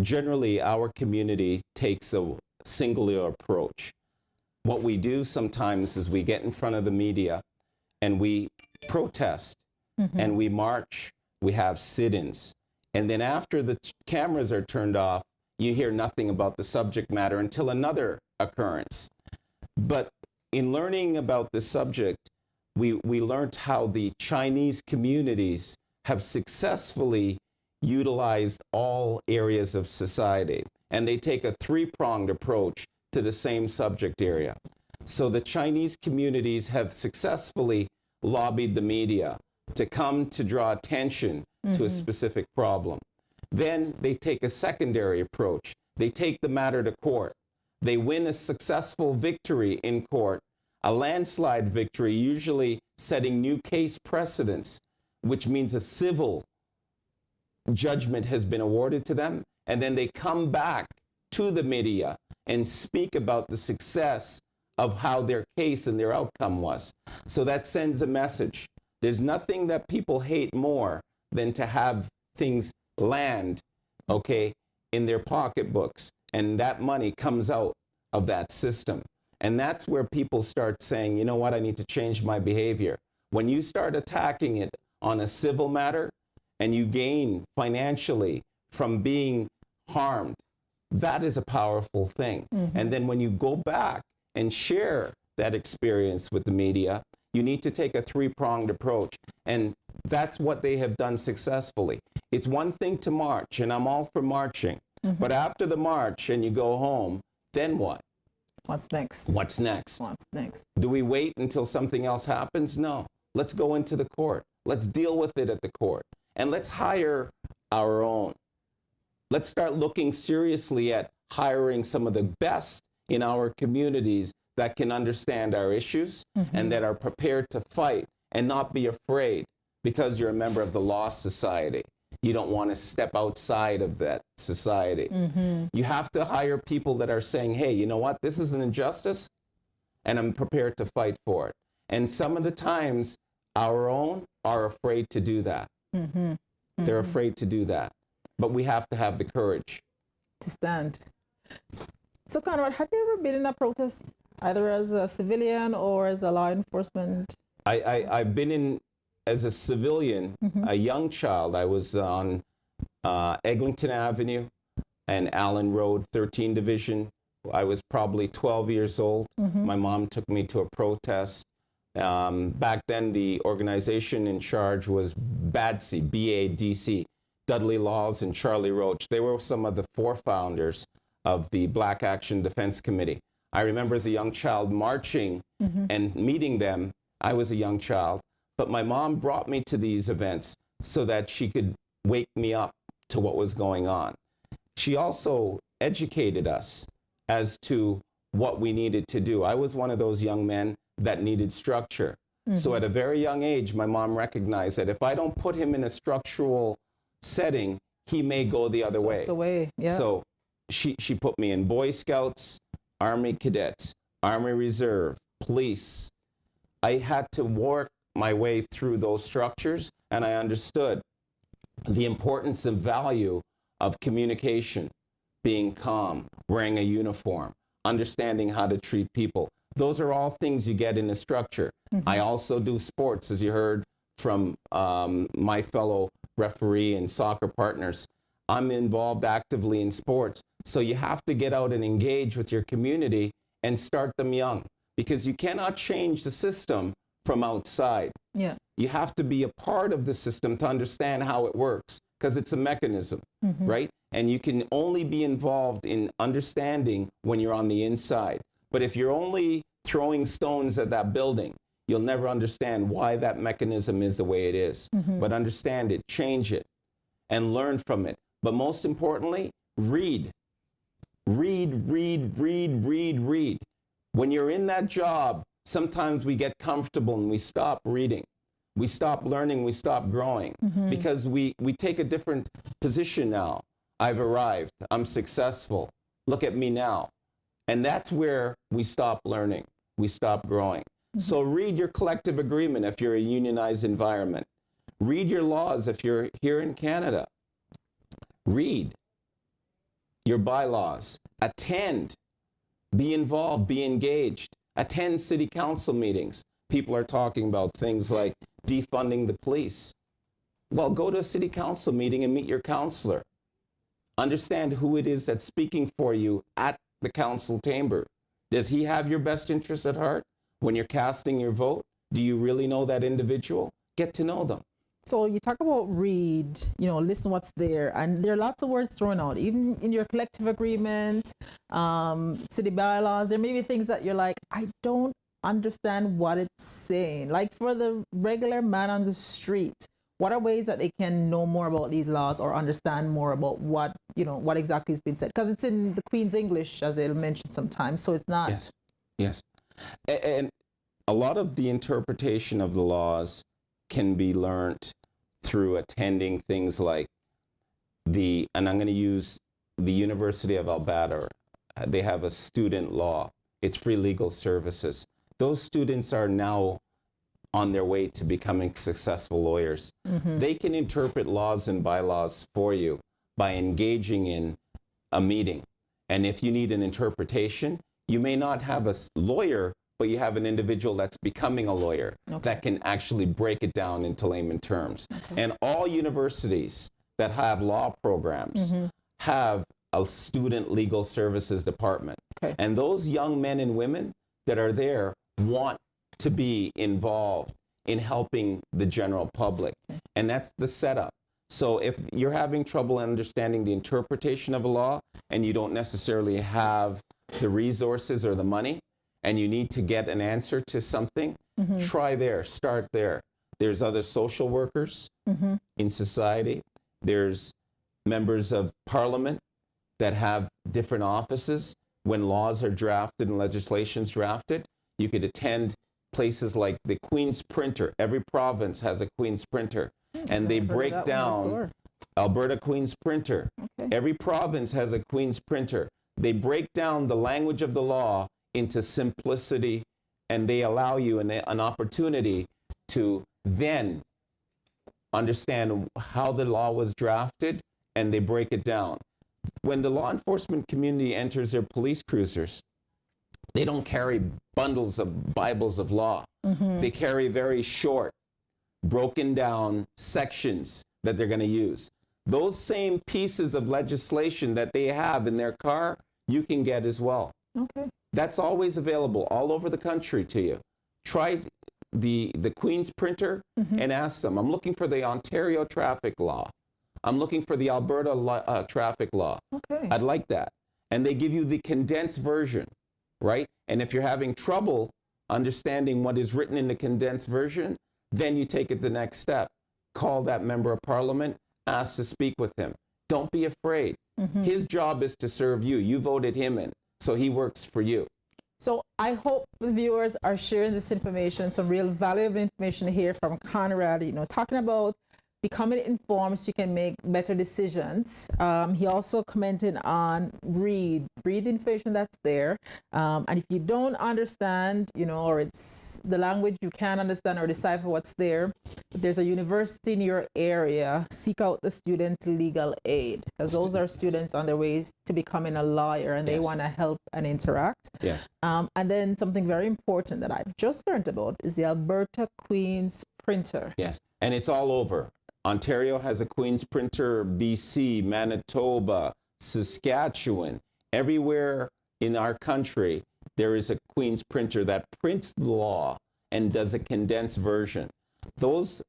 generally our community takes a singular approach. What we do sometimes is we get in front of the media and we protest and we march, we have sit-ins. And then after the cameras are turned off, you hear nothing about the subject matter until another occurrence. But in learning about this subject, we learned how the Chinese communities have successfully utilized all areas of society. And they take a three-pronged approach to the same subject area. So the Chinese communities have successfully lobbied the media to come to draw attention to a specific problem. Then they take a secondary approach. They take the matter to court. They win a successful victory in court, a landslide victory, usually setting new case precedents, which means a civil judgment has been awarded to them. And then they come back to the media and speak about the success of how their case and their outcome was. So that sends a message. There's nothing that people hate more than to have things land, okay, in their pocketbooks, and that money comes out of that system. And that's where people start saying, you know what, I need to change my behavior. When you start attacking it on a civil matter and you gain financially from being harmed, that is a powerful thing. And then when you go back and share that experience with the media, you need to take a three-pronged approach. And that's what they have done successfully. It's one thing to march, and I'm all for marching. But after the march and you go home, then what? What's next? What's next? What's next? Do we wait until something else happens? No. Let's go into the court. Let's deal with it at the court. And let's hire our own. Let's start looking seriously at hiring some of the best in our communities that can understand our issues and that are prepared to fight and not be afraid because you're a member of the Law Society. You don't want to step outside of that society. You have to hire people that are saying, hey, you know what? This is an injustice and I'm prepared to fight for it. And some of the times our own are afraid to do that. They're afraid to do that. But we have to have the courage to stand. So Conrad, have you ever been in a protest, either as a civilian or as a law enforcement? I've been in as a civilian, a young child. I was on Eglinton Avenue and Allen Road, 13 Division. I was probably 12 years old. My mom took me to a protest. Back then, the organization in charge was BADC, B-A-D-C, Dudley Laws and Charlie Roach. They were some of the forefounders of the Black Action Defense Committee. I remember as a young child marching and meeting them. I was a young child, but my mom brought me to these events so that she could wake me up to what was going on. She also educated us as to what we needed to do. I was one of those young men that needed structure. So at a very young age, my mom recognized that if I don't put him in a structural setting, he may go the other way. Yeah. So she put me in Boy Scouts, Army Cadets, Army Reserve, police. I had to work my way through those structures, and I understood the importance and value of communication, being calm, wearing a uniform, understanding how to treat people. Those are all things you get in a structure. I also do sports, as you heard from my fellow referee and soccer partners. I'm involved actively in sports. So you have to get out and engage with your community and start them young, because you cannot change the system from outside. Yeah. You have to be a part of the system to understand how it works, because it's a mechanism, right? And you can only be involved in understanding when you're on the inside. But if you're only throwing stones at that building, you'll never understand why that mechanism is the way it is. But understand it, change it, and learn from it. But most importantly, read. Read, read, read, read, read. When you're in that job, sometimes we get comfortable and we stop reading. We stop learning, we stop growing, because we take a different position now. I've arrived, I'm successful, look at me now. And that's where we stop learning, we stop growing. So read your collective agreement if you're a unionized environment. Read your laws if you're here in Canada. Read your bylaws. Attend, be involved, be engaged. Attend city council meetings. People are talking about things like defunding the police. Well, go to a city council meeting and meet your counselor. Understand who it is that's speaking for you at the council chamber. Does he have your best interest at heart when you're casting your vote? Do you really know that individual? Get to know them. So you talk about read, listen what's there, and there are lots of words thrown out, even in your collective agreement, city bylaws. There may be things that you're like, I don't understand what it's saying. Like for the regular man on the street, what are ways that they can know more about these laws or understand more about what exactly is being said? Because it's in the Queen's English, as they'll mention sometimes, so it's not. Yes. And a lot of the interpretation of the laws can be learned through attending things like and I'm going to use the University of Alberta. They have a student law. It's free legal services. Those students are now on their way to becoming successful lawyers. Mm-hmm. They can interpret laws and bylaws for you by engaging in a meeting. And if you need an interpretation, you may not have a lawyer, but you have an individual that's becoming a lawyer that can actually break it down into layman terms. Okay. And all universities that have law programs have a student legal services department. Okay. And those young men and women that are there want to be involved in helping the general public. Okay. And that's the setup. So if you're having trouble understanding the interpretation of a law and you don't necessarily have the resources or the money, and you need to get an answer to something, try there, start there. There's other social workers in society. There's members of parliament that have different offices. When laws are drafted and legislation's drafted, you could attend places like the Queen's Printer. Every province has a Queen's Printer, and they break down Alberta Queen's Printer. Okay. Every province has a Queen's Printer. They break down the language of the law into simplicity, and they allow you an opportunity to then understand how the law was drafted, and they break it down. When the law enforcement community enters their police cruisers, they don't carry bundles of Bibles of law. They carry very short, broken down sections that they're going to use. Those same pieces of legislation that they have in their car, you can get as well. Okay. That's always available all over the country to you. Try the Queen's Printer and ask them, I'm looking for the Ontario traffic law. I'm looking for the Alberta traffic law. Okay. I'd like that. And they give you the condensed version, right? And if you're having trouble understanding what is written in the condensed version, then you take it the next step. Call that member of parliament, ask to speak with him. Don't be afraid. His job is to serve you. You voted him in, so he works for you. So I hope the viewers are sharing this information, some real valuable information here from Conrad, talking about becoming informed so you can make better decisions. He also commented on read the information that's there. And if you don't understand, or it's the language you can't understand or decipher what's there, if there's a university in your area, seek out the student legal aid, because those are students on their way to becoming a lawyer, and they want to help and interact. Yes. And then something very important that I've just learned about is the Alberta Queen's Printer. Yes, and it's all over. Ontario has a Queen's Printer, BC, Manitoba, Saskatchewan. Everywhere in our country, there is a Queen's Printer that prints the law and does a condensed version. Those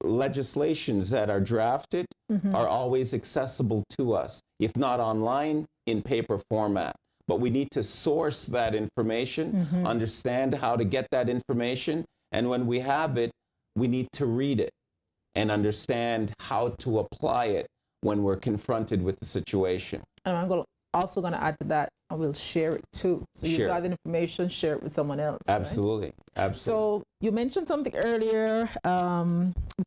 legislations that are drafted are always accessible to us, if not online, in paper format. But we need to source that information, understand how to get that information, and when we have it, we need to read it and understand how to apply it when we're confronted with the situation. And I'm also going to add to that, I will share it too. So you've got the information, share it with someone else. Absolutely. Right? Absolutely. So you mentioned something earlier,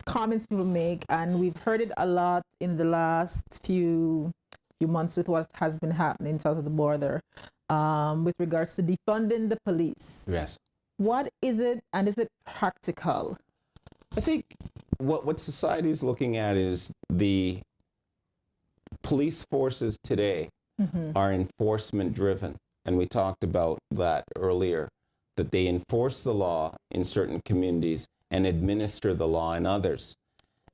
comments people make, and we've heard it a lot in the last few months with what has been happening south of the border with regards to defunding the police. Yes. What is it, and is it practical? I think what society is looking at is the police forces today are enforcement driven. And we talked about that earlier, that they enforce the law in certain communities and administer the law in others.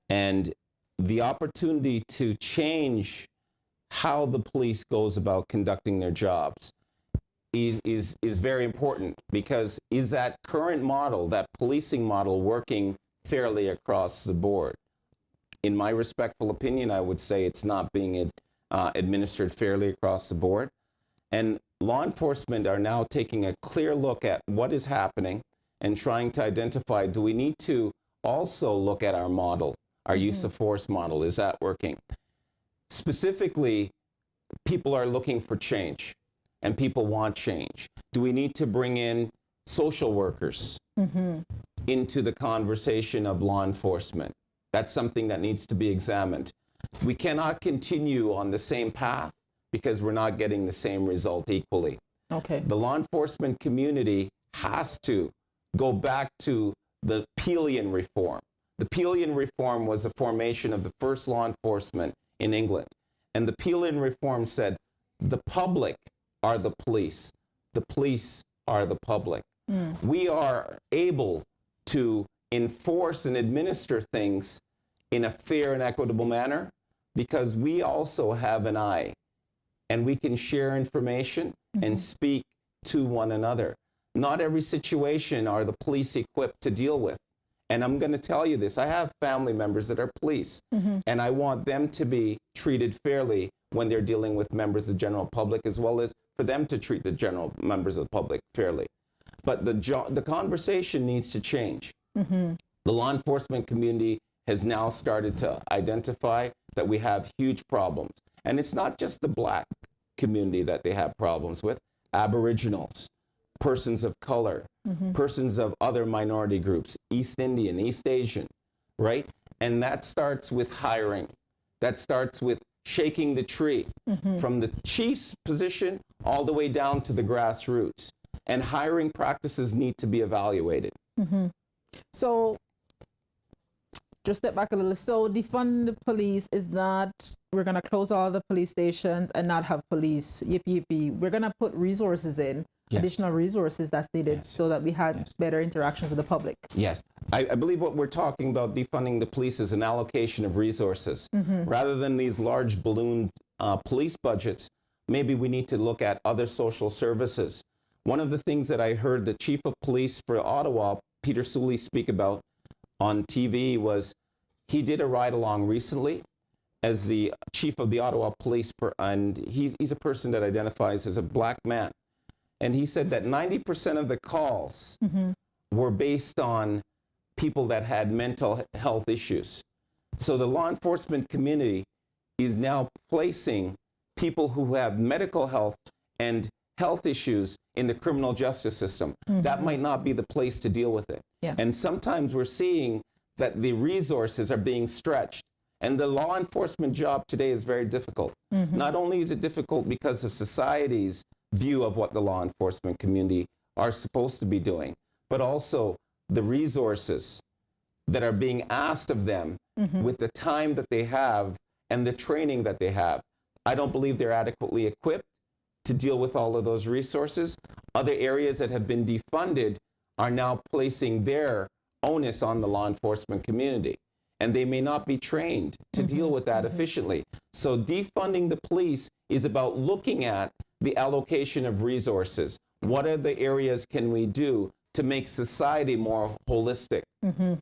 And the opportunity to change how the police goes about conducting their jobs is very important, because is that current model, that policing model, working fairly across the board? In my respectful opinion, I would say it's not being administered fairly across the board. And law enforcement are now taking a clear look at what is happening and trying to identify, do we need to also look at our model, our use of force model? Is that working? Specifically, people are looking for change, and people want change. Do we need to bring in social workers into the conversation of law enforcement? That's something that needs to be examined. We cannot continue on the same path because we're not getting the same result equally. Okay. The law enforcement community has to go back to the Peelian reform. The Peelian reform was the formation of the first law enforcement in England. And the Peelian reform said, the public are the police are the public. We are able to enforce and administer things in a fair and equitable manner because we also have an eye, and we can share information and speak to one another. Not every situation are the police equipped to deal with. And I'm going to tell you this, I have family members that are police, and I want them to be treated fairly when they're dealing with members of the general public, as well as for them to treat the general members of the public fairly. But the conversation needs to change. The law enforcement community has now started to identify that we have huge problems. And it's not just the Black community that they have problems with. Aboriginals, persons of color, persons of other minority groups, East Indian, East Asian, right? And that starts with hiring. That starts with shaking the tree from the chief's position all the way down to the grassroots. And hiring practices need to be evaluated. So, just step back a little. So, defund the police is not, we're going to close all the police stations and not have police, yippee yippee. We're going to put resources in, additional resources that's needed so that we have better interactions with the public. Yes. I believe what we're talking about defunding the police is an allocation of resources. Rather than these large balloon police budgets, maybe we need to look at other social services. One of the things that I heard the chief of police for Ottawa, Peter Sully, speak about on TV was he did a ride-along recently as the chief of the Ottawa Police, and he's a person that identifies as a Black man. And he said that 90% of the calls were based on people that had mental health issues. So the law enforcement community is now placing people who have medical health and health issues in the criminal justice system. That might not be the place to deal with it. And sometimes we're seeing that the resources are being stretched. And the law enforcement job today is very difficult. Not only is it difficult because of society's view of what the law enforcement community are supposed to be doing, but also the resources that are being asked of them with the time that they have and the training that they have. I don't believe they're adequately equipped to deal with all of those resources. Other areas that have been defunded are now placing their onus on the law enforcement community, and they may not be trained to deal with that efficiently. So defunding the police is about looking at the allocation of resources. What are the areas can we do to make society more holistic?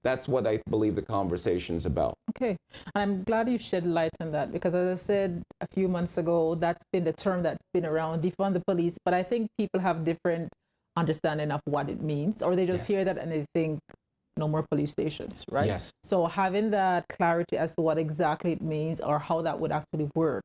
That's what I believe the conversation is about. Okay. And I'm glad you shed light on that, because as I said a few months ago, that's been the term that's been around, defund the police. But I think people have different understanding of what it means, or they just hear that and they think no more police stations, right? Yes. So having that clarity as to what exactly it means or how that would actually work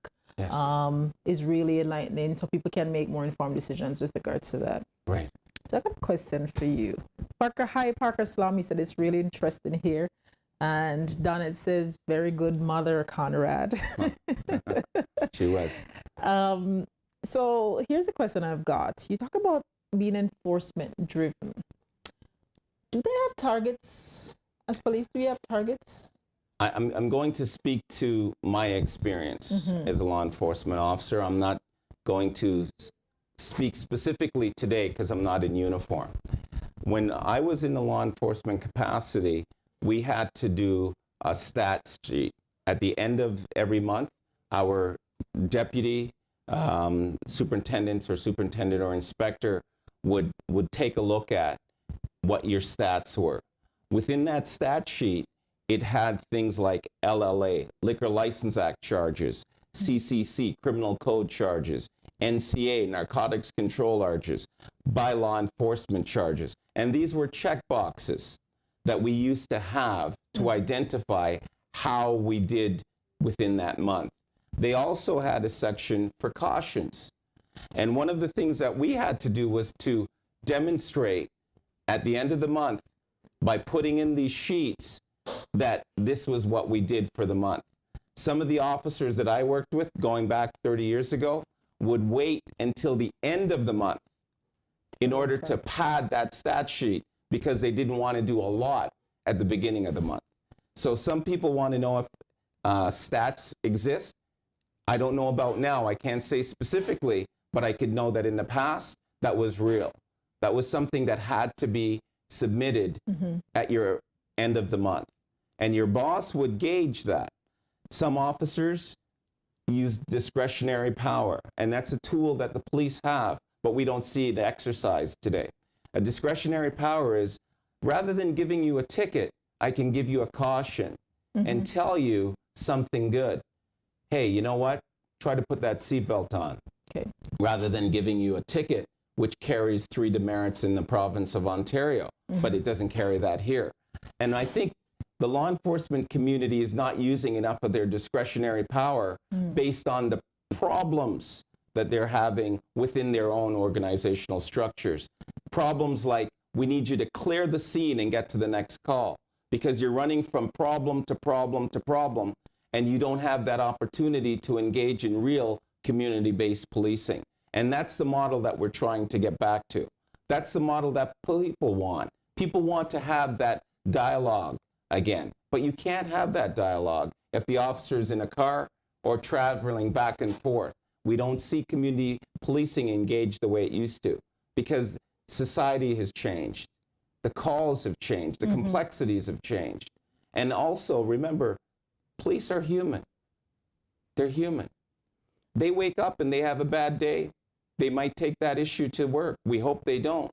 is really enlightening, so people can make more informed decisions with regards to that. Right. So I got a question for you. Parker, hi, Parker Salami said it's really interesting here. And Donnet says, very good mother, Conrad. She was. So here's the question I've got. You talk about being enforcement driven. Do they have targets as police? Do we have targets? I'm going to speak to my experience as a law enforcement officer. I'm not going to speak specifically today because I'm not in uniform. When I was in the law enforcement capacity, we had to do a stats sheet. At the end of every month, our deputy, superintendents or superintendent or inspector would take a look at what your stats were. Within that stat sheet, it had things like LLA, Liquor License Act charges, CCC, criminal code charges, NCA, narcotics control charges, by law enforcement charges. And these were check boxes that we used to have to identify how we did within that month. They also had a section for cautions. And one of the things that we had to do was to demonstrate at the end of the month by putting in these sheets that this was what we did for the month. Some of the officers that I worked with going back 30 years ago would wait until the end of the month in order to pad that stat sheet because they didn't want to do a lot at the beginning of the month. So some people want to know if stats exist. I don't know about now. I can't say specifically, but I could know that in the past, that was real. That was something that had to be submitted at your end of the month. And your boss would gauge that. Some officers use discretionary power, and that's a tool that the police have, but we don't see it exercised today. A discretionary power is, rather than giving you a ticket, I can give you a caution and tell you something good. Hey, you know what? Try to put that seatbelt on. Okay. Rather than giving you a ticket, which carries 3 demerits in the province of Ontario, but it doesn't carry that here. And I think the law enforcement community is not using enough of their discretionary power based on the problems that they're having within their own organizational structures. Problems like, we need you to clear the scene and get to the next call, because you're running from problem to problem to problem, and you don't have that opportunity to engage in real community-based policing. And that's the model that we're trying to get back to. That's the model that people want. People want to have that dialogue again, but you can't have that dialogue if the officer's in a car or traveling back and forth. We don't see community policing engaged the way it used to, because society has changed. The calls have changed. The complexities have changed. And also, remember, police are human. They're human. They wake up and they have a bad day. They might take that issue to work. We hope they don't.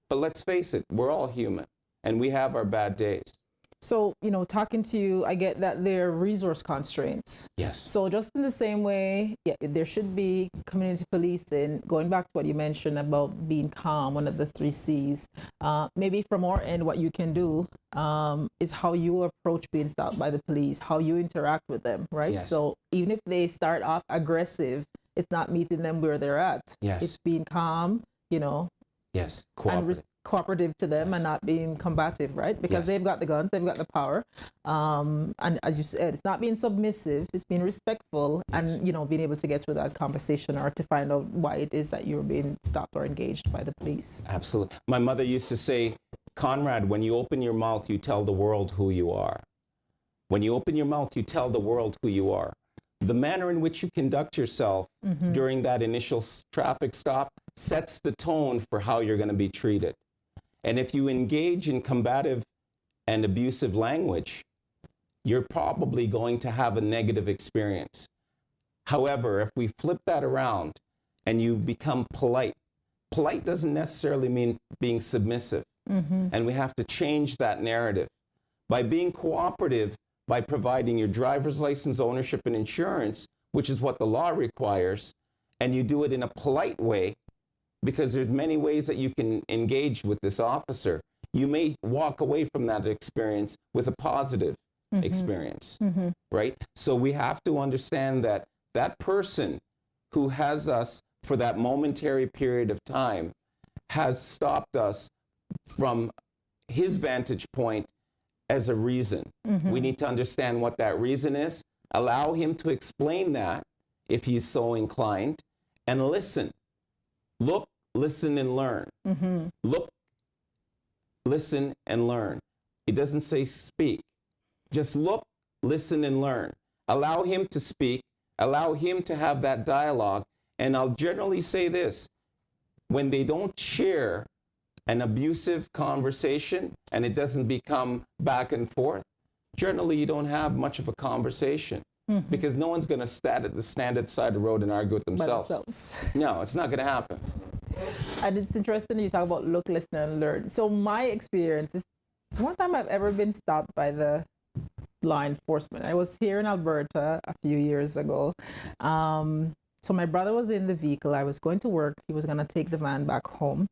But let's face it, we're all human, and we have our bad days. So, talking to you, I get that there are resource constraints. Yes. So just in the same way, there should be community policing, going back to what you mentioned about being calm, one of the 3 C's. Maybe from our end, what you can do is how you approach being stopped by the police, how you interact with them, right? Yes. So even if they start off aggressive, it's not meeting them where they're at. Yes. It's being calm, Yes, and cooperative to them, and not being combative, right? Because they've got the guns, they've got the power. And as you said, it's not being submissive, it's being respectful, and, being able to get through that conversation or to find out why it is that you're being stopped or engaged by the police. Absolutely. My mother used to say, Conrad, when you open your mouth, you tell the world who you are. When you open your mouth, you tell the world who you are. The manner in which you conduct yourself during that initial traffic stop sets the tone for how you're going to be treated. And if you engage in combative and abusive language, you're probably going to have a negative experience. However, if we flip that around and you become polite, polite doesn't necessarily mean being submissive. And we have to change that narrative. By being cooperative, by providing your driver's license, ownership, and insurance, which is what the law requires, and you do it in a polite way, because there's many ways that you can engage with this officer. You may walk away from that experience with a positive experience, right? So we have to understand that that person who has us for that momentary period of time has stopped us from his vantage point as a reason. We need to understand what that reason is, allow him to explain that if he's so inclined, and listen. Look, listen, and learn. Look, listen, and learn. It doesn't say speak. Just look, listen, and learn. Allow him to speak. Allow him to have that dialogue. And I'll generally say this, when they don't share an abusive conversation and it doesn't become back and forth, generally you don't have much of a conversation. because no one's going to stand at the side of the road and argue with By themselves. No, it's not going to happen. And it's interesting you talk about look, listen, and learn. So my experience is it's one time I've ever been stopped by the law enforcement. I was here in Alberta a few years ago. So my brother was in the vehicle. I was going to work. He was going to take the van back home.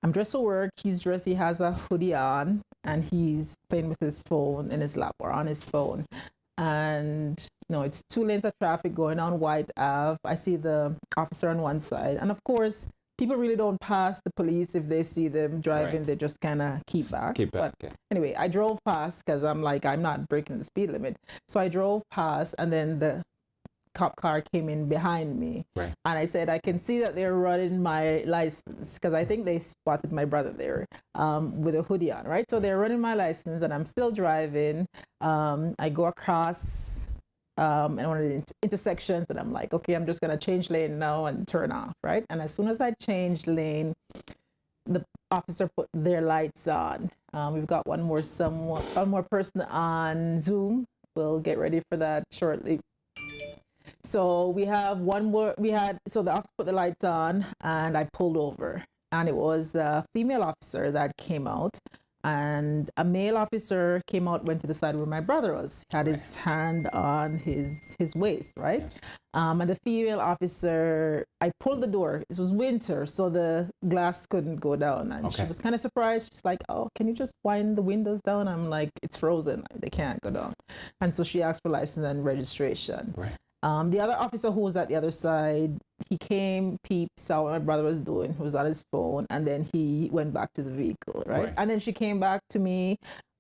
I'm dressed for work. He's dressed. He has a hoodie on, and he's playing with his phone in his lap or on his phone. And it's 2 lanes of traffic going on White Ave. I see the officer on one side, and of course, people really don't pass the police if they see them driving. Right. They just kind of keep back. But anyway, I drove past because I'm like, I'm not breaking the speed limit. So I drove past, and then the cop car came in behind me. Right. And I said, I can see that they're running my license, because I think they spotted my brother there with a hoodie on, right? So they're running my license, and I'm still driving. I go across and one of the intersections, and I'm like, okay, I'm just going to change lane now and turn off, right? And as soon as I changed lane, the officer put their lights on. We've got one more person on Zoom. We'll get ready for that shortly. So we have one more. So the officer put the lights on, and I pulled over, and it was a female officer that came out, and a male officer came out, went to the side where my brother was, had his hand on his waist, right? Yes. And the female officer, I pulled the door. It was winter, so the glass couldn't go down, and she was kind of surprised. She's like, "Oh, can you just wind the windows down?" I'm like, "It's frozen. They can't go down." And so she asked for license and registration. Right. The other officer who was at the other side, he came, peeped, saw what my brother was doing, who was on his phone, and then he went back to the vehicle, right? And then she came back to me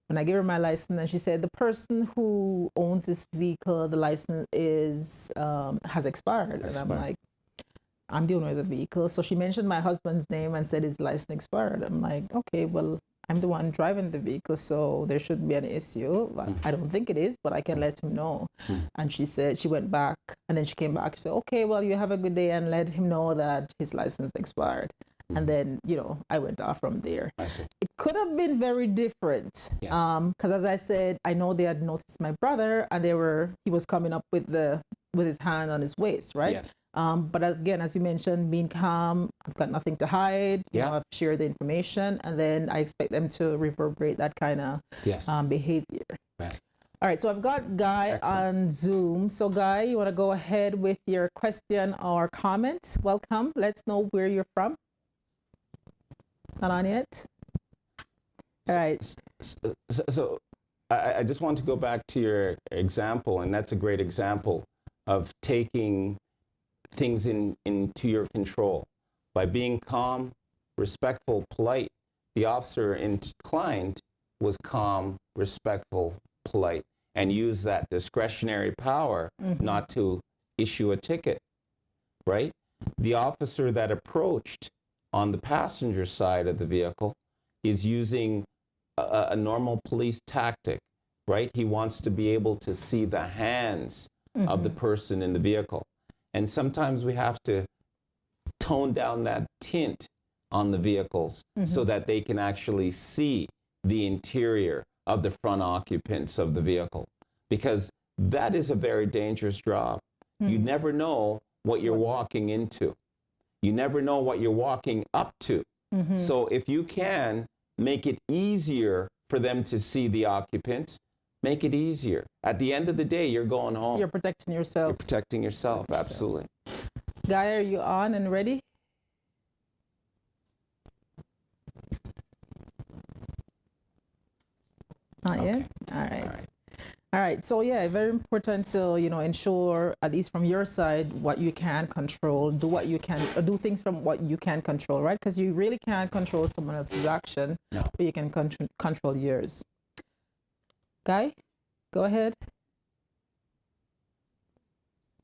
when I gave her my license, and she said, the person who owns this vehicle, the license has expired. And I'm like, I'm the owner of the vehicle. So she mentioned my husband's name and said his license expired. I'm like, okay, well, I'm the one driving the vehicle, so there shouldn't be an issue. I don't think it is, but I can let him know. And she said, she went back, and then she came back. She said, okay, well, you have a good day, and let him know that his license expired. And then, I went off from there. I see. It could have been very different. Yes. Because as I said, I know they had noticed my brother, and he was coming up with his hand on his waist, right? Yes. But as you mentioned, being calm, I've got nothing to hide. I've shared the information, and then I expect them to reverberate that kind of behavior. Yes. All right, so I've got Guy on Zoom. So Guy, you want to go ahead with your question or comment? Welcome. Let's know where you're from. Not on yet? All right. So I just want to go back to your example, and that's a great example of taking things into your control. By being calm, respectful, polite, the officer inclined was calm, respectful, polite, and used that discretionary power not to issue a ticket, right? The officer that approached on the passenger side of the vehicle is using a normal police tactic, right? He wants to be able to see the hands of the person in the vehicle. And sometimes we have to tone down that tint on the vehicles so that they can actually see the interior of the front occupants of the vehicle, because that is a very dangerous job. You never know what you're walking into. You never know what you're walking up to. So if you can make it easier for them to see the occupants, make it easier. At the end of the day, you're going home. You're protecting yourself. You're protecting yourself, absolutely. Guy, are you on and ready? Not yet? All right. All right. So yeah, very important to, ensure, at least from your side, what you can control, do what you can, do things from what you can control, right? Because you really can't control someone else's action, but you can control yours. Guy, go ahead.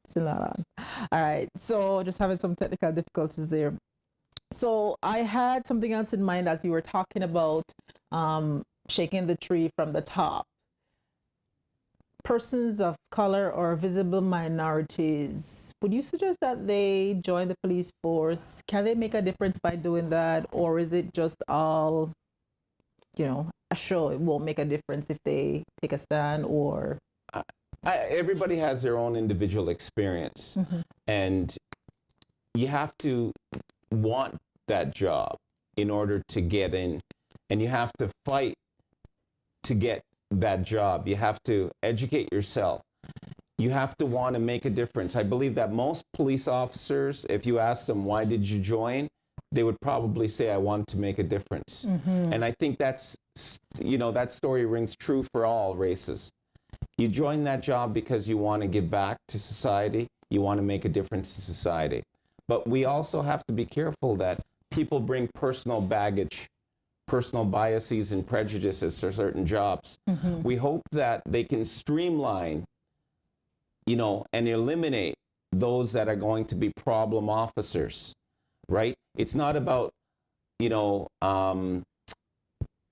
Still not on. All right. So just having some technical difficulties there. So I had something else in mind as you were talking about shaking the tree from the top. Persons of color or visible minorities, would you suggest that they join the police force? Can they make a difference by doing that? Or is it just all, a show? It won't make a difference if they take a stand, or? Everybody has their own individual experience, and you have to want that job in order to get in, and you have to fight to get that job. You have to educate yourself. You have to want to make a difference. I believe that most police officers, if you ask them, why did you join? They would probably say, I want to make a difference. And I think that's, that story rings true for all races. You join that job because you want to give back to society. You want to make a difference to society. But we also have to be careful that people bring personal baggage, personal biases and prejudices to certain jobs. We hope that they can streamline, and eliminate those that are going to be problem officers, right? It's not about,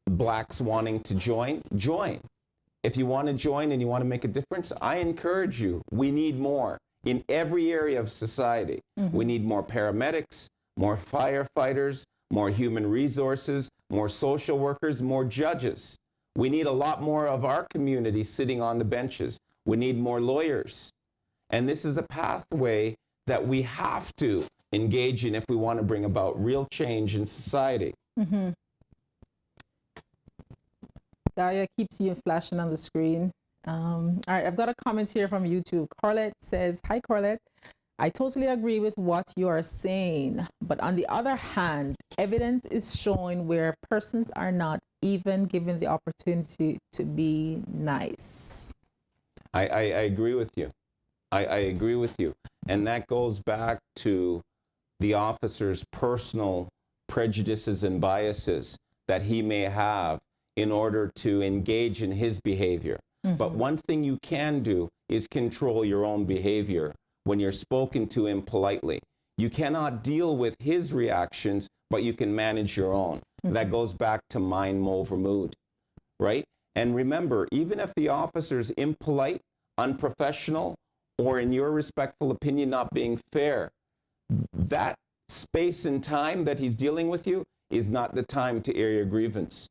blacks wanting to join. If you want to join and you want to make a difference, I encourage you. We need more in every area of society. We need more paramedics, more firefighters, more human resources, more social workers, more judges. We need a lot more of our community sitting on the benches. We need more lawyers. And this is a pathway that we have to engage in if we want to bring about real change in society. Gaia keeps you flashing on the screen. All right, I've got a comment here from YouTube. Carlette says, hi, Carlette. I totally agree with what you are saying. But on the other hand, evidence is showing where persons are not even given the opportunity to be nice. I agree with you. I agree with you. And that goes back to the officer's personal prejudices and biases that he may have in order to engage in his behavior. But one thing you can do is control your own behavior when you're spoken to impolitely. You cannot deal with his reactions, but you can manage your own. That goes back to mind over mood, right? And remember, even if the officer's impolite, unprofessional, or in your respectful opinion, not being fair, that space and time that he's dealing with you is not the time to air your grievance.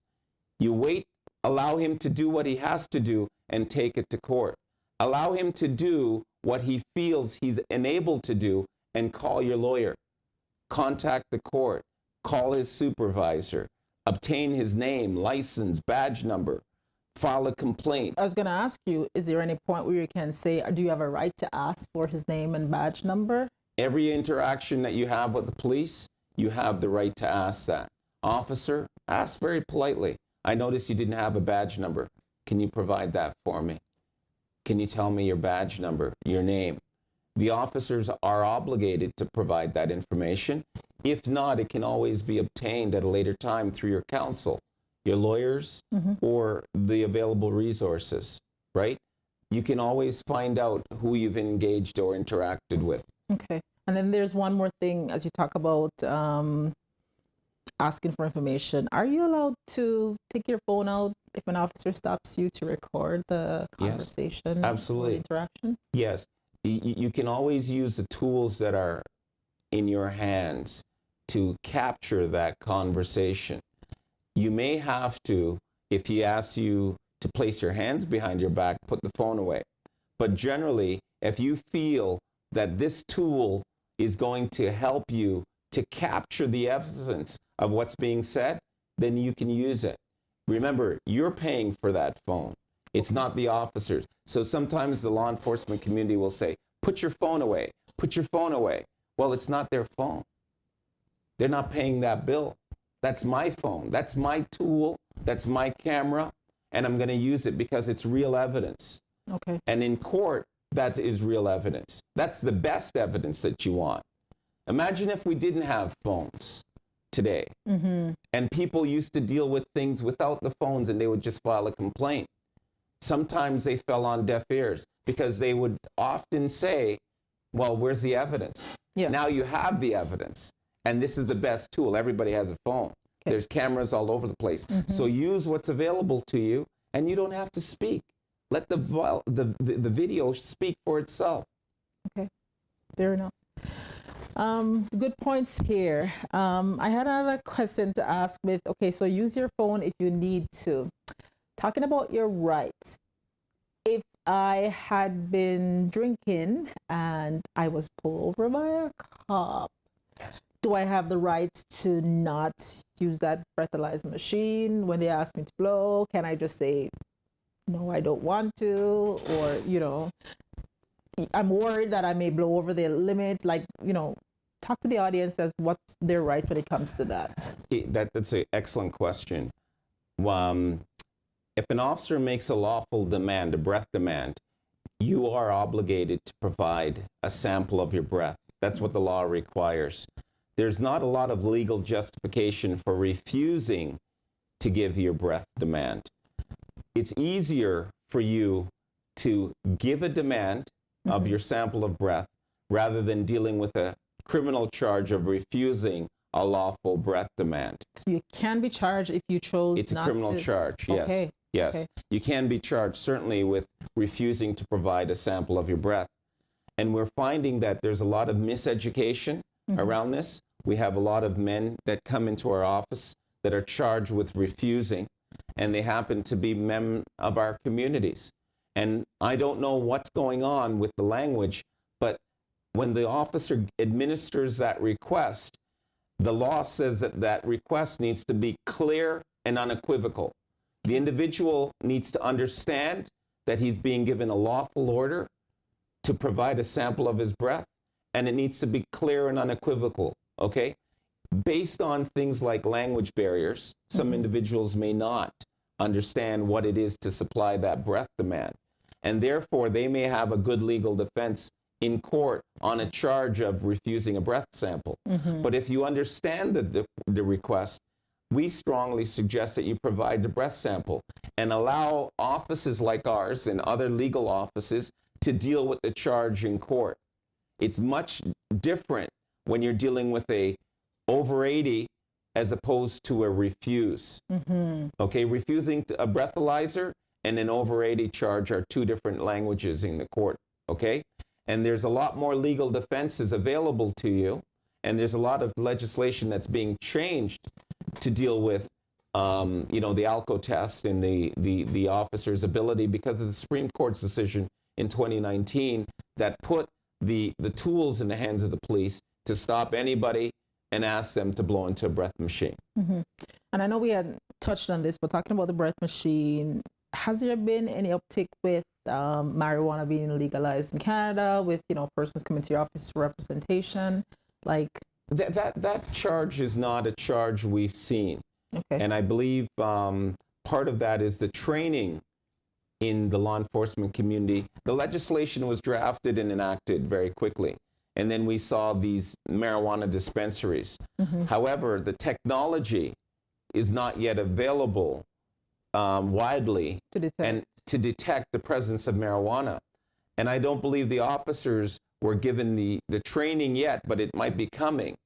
You wait, allow him to do what he has to do and take it to court. Allow him to do what he feels he's enabled to do and call your lawyer. Contact the court, call his supervisor, obtain his name, license, badge number, file a complaint. I was going to ask you, is there any point where you can say, do you have a right to ask for his name and badge number? Every interaction that you have with the police, you have the right to ask that. Officer, ask very politely. I noticed you didn't have a badge number. Can you provide that for me? Can you tell me your badge number, your name? The officers are obligated to provide that information. If not, it can always be obtained at a later time through your counsel, your lawyers, or the available resources, right? You can always find out who you've engaged or interacted with. Okay. And then there's one more thing as you talk about asking for information. Are you allowed to take your phone out if an officer stops you to record the conversation? Yes, absolutely. Or interaction? Yes. You can always use the tools that are in your hands to capture that conversation. You may have to, if he asks you to place your hands behind your back, put the phone away. But generally, if you feel that this tool is going to help you to capture the essence of what's being said, then you can use it. Remember, you're paying for that phone. It's not the officers. So sometimes the law enforcement community will say, put your phone away, put your phone away. Well, it's not their phone. They're not paying that bill. That's my phone. That's my tool. That's my camera. And I'm going to use it because it's real evidence. Okay. And in court, that is real evidence. That's the best evidence that you want. Imagine if we didn't have phones today, and people used to deal with things without the phones and they would just file a complaint. Sometimes they fell on deaf ears because they would often say, well, where's the evidence? Yeah. Now you have the evidence, and this is the best tool. Everybody has a phone. Okay. There's cameras all over the place. So use what's available to you, and you don't have to speak. Let the video speak for itself. Okay, fair enough. Good points here. I had another question to ask with, okay, so use your phone if you need to. Talking about your rights. If I had been drinking and I was pulled over by a cop, do I have the right to not use that breathalyzer machine when they ask me to blow? Can I just say, no, I don't want to? Or, I'm worried that I may blow over the limit. Like, talk to the audience as what's their right when it comes to that. That's an excellent question. If an officer makes a lawful demand, a breath demand, you are obligated to provide a sample of your breath. That's what the law requires. There's not a lot of legal justification for refusing to give your breath demand. It's easier for you to give a demand of your sample of breath rather than dealing with a criminal charge of refusing a lawful breath demand. So you can be charged if you chose It's a not criminal to... charge, yes. Okay. Yes. Okay. You can be charged certainly with refusing to provide a sample of your breath. And we're finding that there's a lot of miseducation around this. We have a lot of men that come into our office that are charged with refusing, and they happen to be men of our communities. And I don't know what's going on with the language, but when the officer administers that request, the law says that that request needs to be clear and unequivocal. The individual needs to understand that he's being given a lawful order to provide a sample of his breath, and it needs to be clear and unequivocal, okay? Based on things like language barriers, some individuals may not understand what it is to supply that breath demand, and therefore they may have a good legal defense in court on a charge of refusing a breath sample. But if you understand the request, we strongly suggest that you provide the breath sample and allow offices like ours and other legal offices to deal with the charge in court. It's much different when you're dealing with a over 80 as opposed to a refuse. Okay, refusing a breathalyzer and an over 80 charge are two different languages in the court, okay? And there's a lot more legal defenses available to you, and there's a lot of legislation that's being changed to deal with the ALCO test and the officer's ability because of the Supreme Court's decision in 2019 that put the tools in the hands of the police to stop anybody and ask them to blow into a breath machine. And I know we had touched on this, but talking about the breath machine, has there been any uptick with marijuana being legalized in Canada, with persons coming to your office for representation? Like that charge is not a charge we've seen. Okay. And I believe part of that is the training in the law enforcement community. The legislation was drafted and enacted very quickly. And then we saw these marijuana dispensaries. However, the technology is not yet available widely to detect the presence of marijuana. And I don't believe the officers were given the training yet, but it might be coming,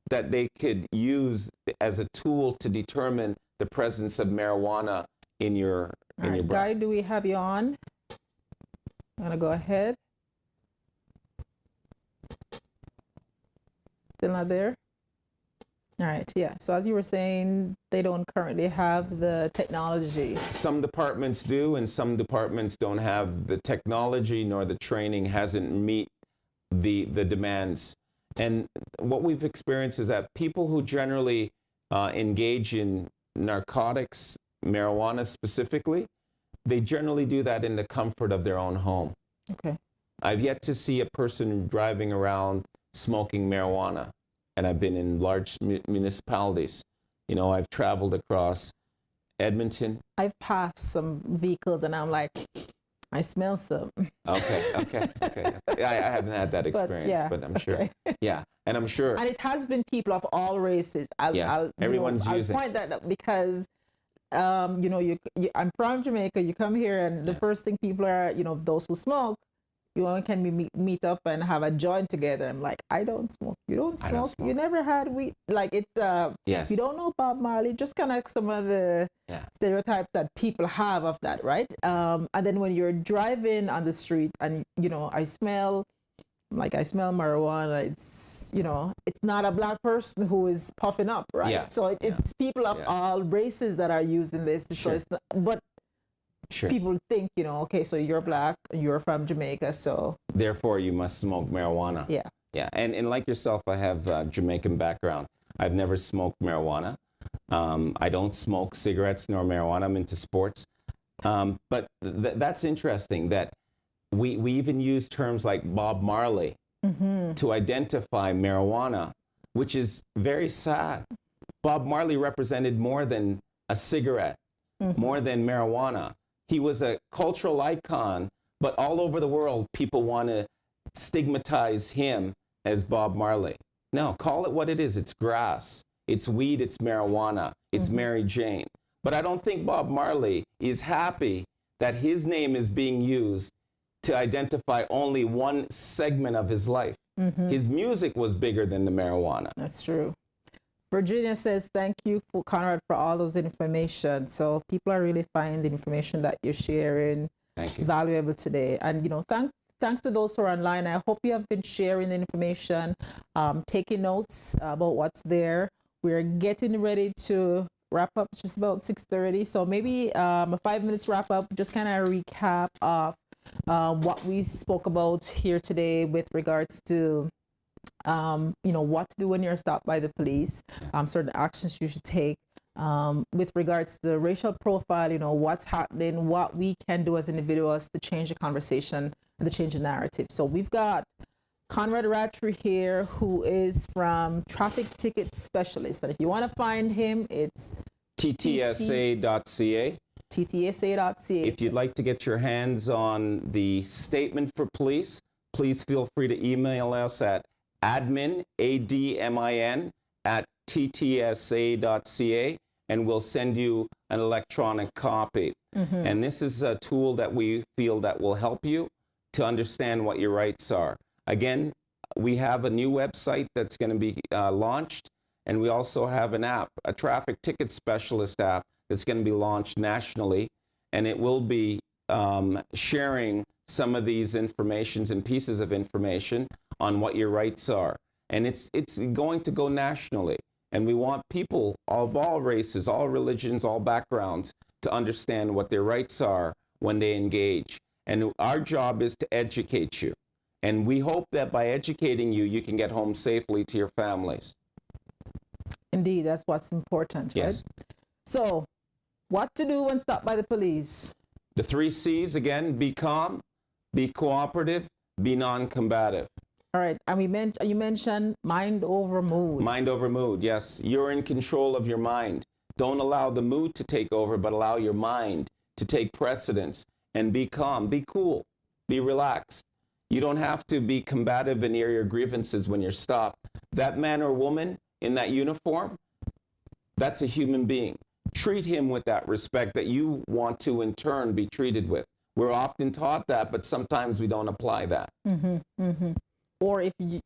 that they could use as a tool to determine the presence of marijuana in your breath. Guy, do we have you on? I'm gonna go ahead. Still not there? All right, yeah. So as you were saying, they don't currently have the technology. Some departments do, and some departments don't have the technology, nor the training hasn't meet the demands. And what we've experienced is that people who generally engage in narcotics, marijuana specifically, they generally do that in the comfort of their own home. Okay. I've yet to see a person driving around smoking marijuana, and I've been in large municipalities. I've traveled across Edmonton. I've passed some vehicles and I'm like, I smell some. Okay. I haven't had that experience, but I'm sure. Okay. Yeah, and I'm sure. And it has been people of all races. Everyone's using. I'll point that up because, I'm from Jamaica. You come here, and the first thing people are, those who smoke, can we meet up and have a joint together? I'm like, I don't smoke. You don't smoke. I don't smoke. You never had weed. Like it's Yes. You don't know Bob Marley. Just kind of some of the stereotypes that people have of that, right? And then when you're driving on the street and I smell marijuana. It's not a black person who is puffing up, right? Yeah. So it's people of all races that are using this. Sure. So but Sure. people think, okay, so you're black, you're from Jamaica, so Therefore, you must smoke marijuana. yeah. Yeah, and like yourself, I have Jamaican background. I've never smoked marijuana. I don't smoke cigarettes nor marijuana. I'm into sports. But that's interesting that we even use terms like Bob Marley to identify marijuana, which is very sad. Bob Marley represented more than a cigarette, more than marijuana. He was a cultural icon, but all over the world, people want to stigmatize him as Bob Marley. No, call it what it is. It's grass, it's weed, it's marijuana, it's Mary Jane. But I don't think Bob Marley is happy that his name is being used to identify only one segment of his life. His music was bigger than the marijuana. That's true. Virginia says, thank you, for Conrad, for all those information. So people are really finding the information that you're sharing Thank you. valuable today. And, thanks to those who are online. I hope you have been sharing the information, taking notes about what's there. We're getting ready to wrap up just about 6:30. So maybe a 5 minutes wrap up, just kind of recap of what we spoke about here today with regards to what to do when you're stopped by the police, certain actions you should take, with regards to the racial profile, what's happening, what we can do as individuals to change the conversation and to change the narrative. So we've got Conrad Rattray here, who is from Traffic Ticket Specialist. And if you want to find him, it's ttsa.ca. ttsa.ca. If you'd like to get your hands on the statement for police, please feel free to email us at admin, ADMIN, at ttsa.ca, and we'll send you an electronic copy. And this is a tool that we feel that will help you to understand what your rights are. Again, we have a new website that's going to be launched, and we also have an app, a traffic ticket specialist app that's going to be launched nationally, and it will be sharing some of these informations and pieces of information on what your rights are. And it's going to go nationally. And we want people of all races, all religions, all backgrounds to understand what their rights are when they engage. And our job is to educate you. And we hope that by educating you, you can get home safely to your families. Indeed, that's what's important, right? Yes. So, what to do when stopped by the police? The 3 C's, again, be calm, be cooperative, be non-combative. All right, and you mentioned mind over mood. Mind over mood, yes. You're in control of your mind. Don't allow the mood to take over, but allow your mind to take precedence. And be calm, be cool, be relaxed. You don't have to be combative and air your grievances when you're stopped. That man or woman in that uniform, that's a human being. Treat him with that respect that you want to, in turn, be treated with. We're often taught that, but sometimes we don't apply that. Or if you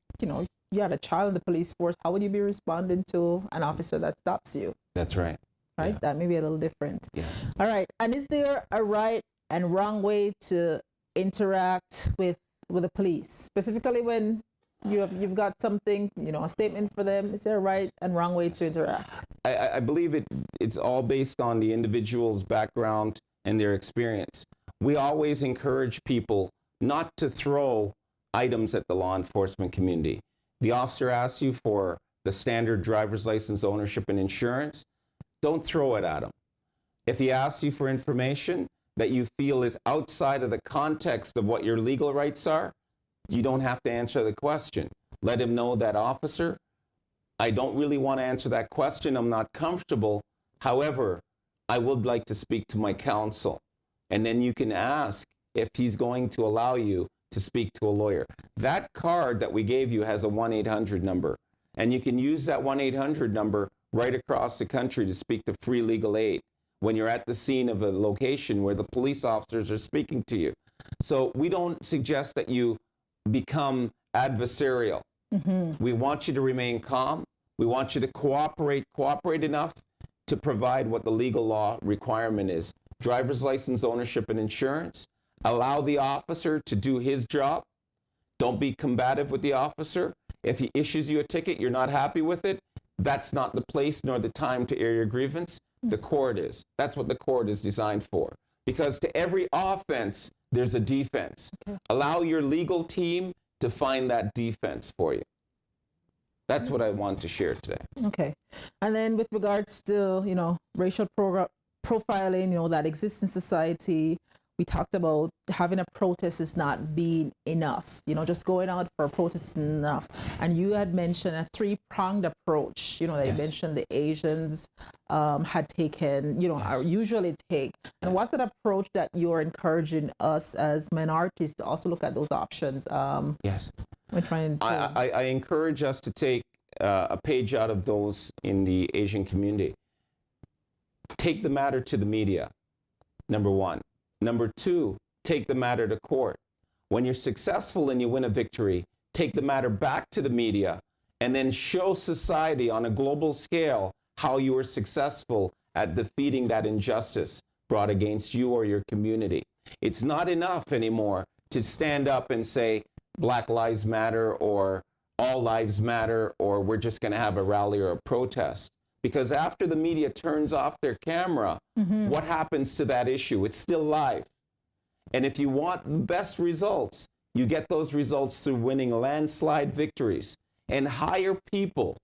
had a child in the police force, how would you be responding to an officer that stops you? That's right. Right? Yeah. That may be a little different. Yeah. All right. And is there a right and wrong way to interact with the police, specifically when you've got something, a statement for them? Is there a right and wrong way to interact? I believe it's all based on the individual's background and their experience. We always encourage people not to throw items at the law enforcement community. The officer asks you for the standard driver's license, ownership, and insurance. Don't throw it at him. If he asks you for information that you feel is outside of the context of what your legal rights are, you don't have to answer the question. Let him know that, officer, I don't really want to answer that question. I'm not comfortable. However, I would like to speak to my counsel. And then you can ask if he's going to allow you to speak to a lawyer. That card that we gave you has a 1-800 number. And you can use that 1-800 number right across the country to speak to free legal aid when you're at the scene of a location where the police officers are speaking to you. So we don't suggest that you become adversarial. We want you to remain calm. We want you to cooperate enough to provide what the legal law requirement is. Driver's license, ownership, and insurance. Allow the officer to do his job. Don't be combative with the officer. If he issues you a ticket, you're not happy with it, that's not the place nor the time to air your grievance. The court is. That's what the court is designed for. because to every offense, there's a defense. Okay. Allow your legal team to find that defense for you. That's what I want to share today. Okay. And then with regards to, racial profiling, that exists in society, we talked about having a protest is not being enough, just going out for a protest is enough. And you had mentioned a three-pronged approach, that you mentioned the Asians had taken, or usually take. And what's that approach that you're encouraging us as minorities to also look at those options? Yes. We're trying to... I encourage us to take a page out of those in the Asian community. Take the matter to the media, number one. Number two, take the matter to court. When you're successful and you win a victory, take the matter back to the media and then show society on a global scale how you were successful at defeating that injustice brought against you or your community. It's not enough anymore to stand up and say Black Lives Matter or All Lives Matter or we're just going to have a rally or a protest. Because after the media turns off their camera, what happens to that issue? It's still live. And if you want the best results, you get those results through winning landslide victories and hire people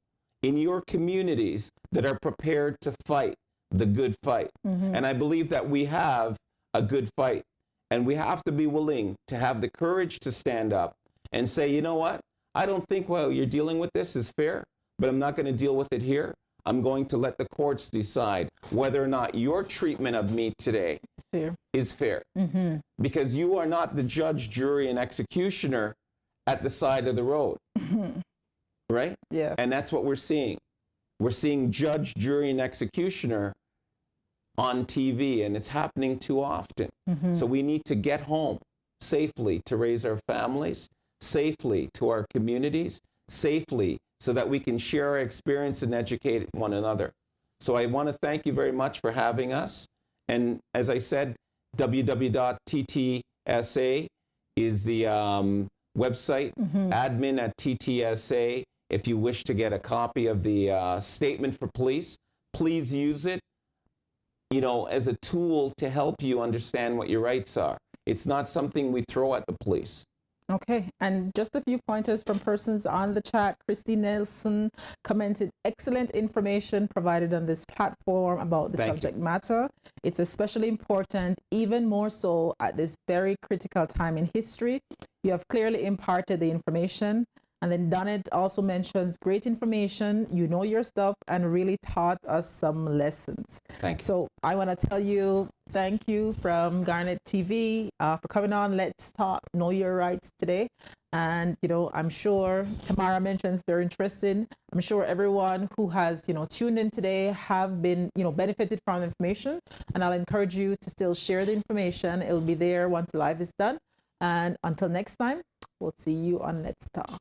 in your communities that are prepared to fight the good fight. And I believe that we have a good fight. And we have to be willing to have the courage to stand up and say, you know what? I don't think what you're dealing with this is fair, but I'm not going to deal with it here. I'm going to let the courts decide whether or not your treatment of me today is fair. Because you are not the judge, jury, and executioner at the side of the road. Right? Yeah. And that's what we're seeing. We're seeing judge, jury, and executioner on TV, and it's happening too often. So we need to get home safely to raise our families, safely to our communities, safely so that we can share our experience and educate one another. So I want to thank you very much for having us. And as I said, www.ttsa is the website, admin at TTSA. If you wish to get a copy of the statement for police, please use it, as a tool to help you understand what your rights are. It's not something we throw at the police. Okay, and just a few pointers from persons on the chat. Christy Nelson commented, excellent information provided on this platform about the subject matter. It's especially important, even more so at this very critical time in history. You have clearly imparted the information. And then Garnet also mentions great information, you know your stuff, and really taught us some lessons. Thank you. So I want to tell you, thank you from Garnet TV for coming on. Let's talk Know Your Rights today. And, I'm sure Tamara mentions very interesting. I'm sure everyone who has, tuned in today have been, benefited from the information. And I'll encourage you to still share the information. It'll be there once live is done. And until next time, we'll see you on Let's Talk.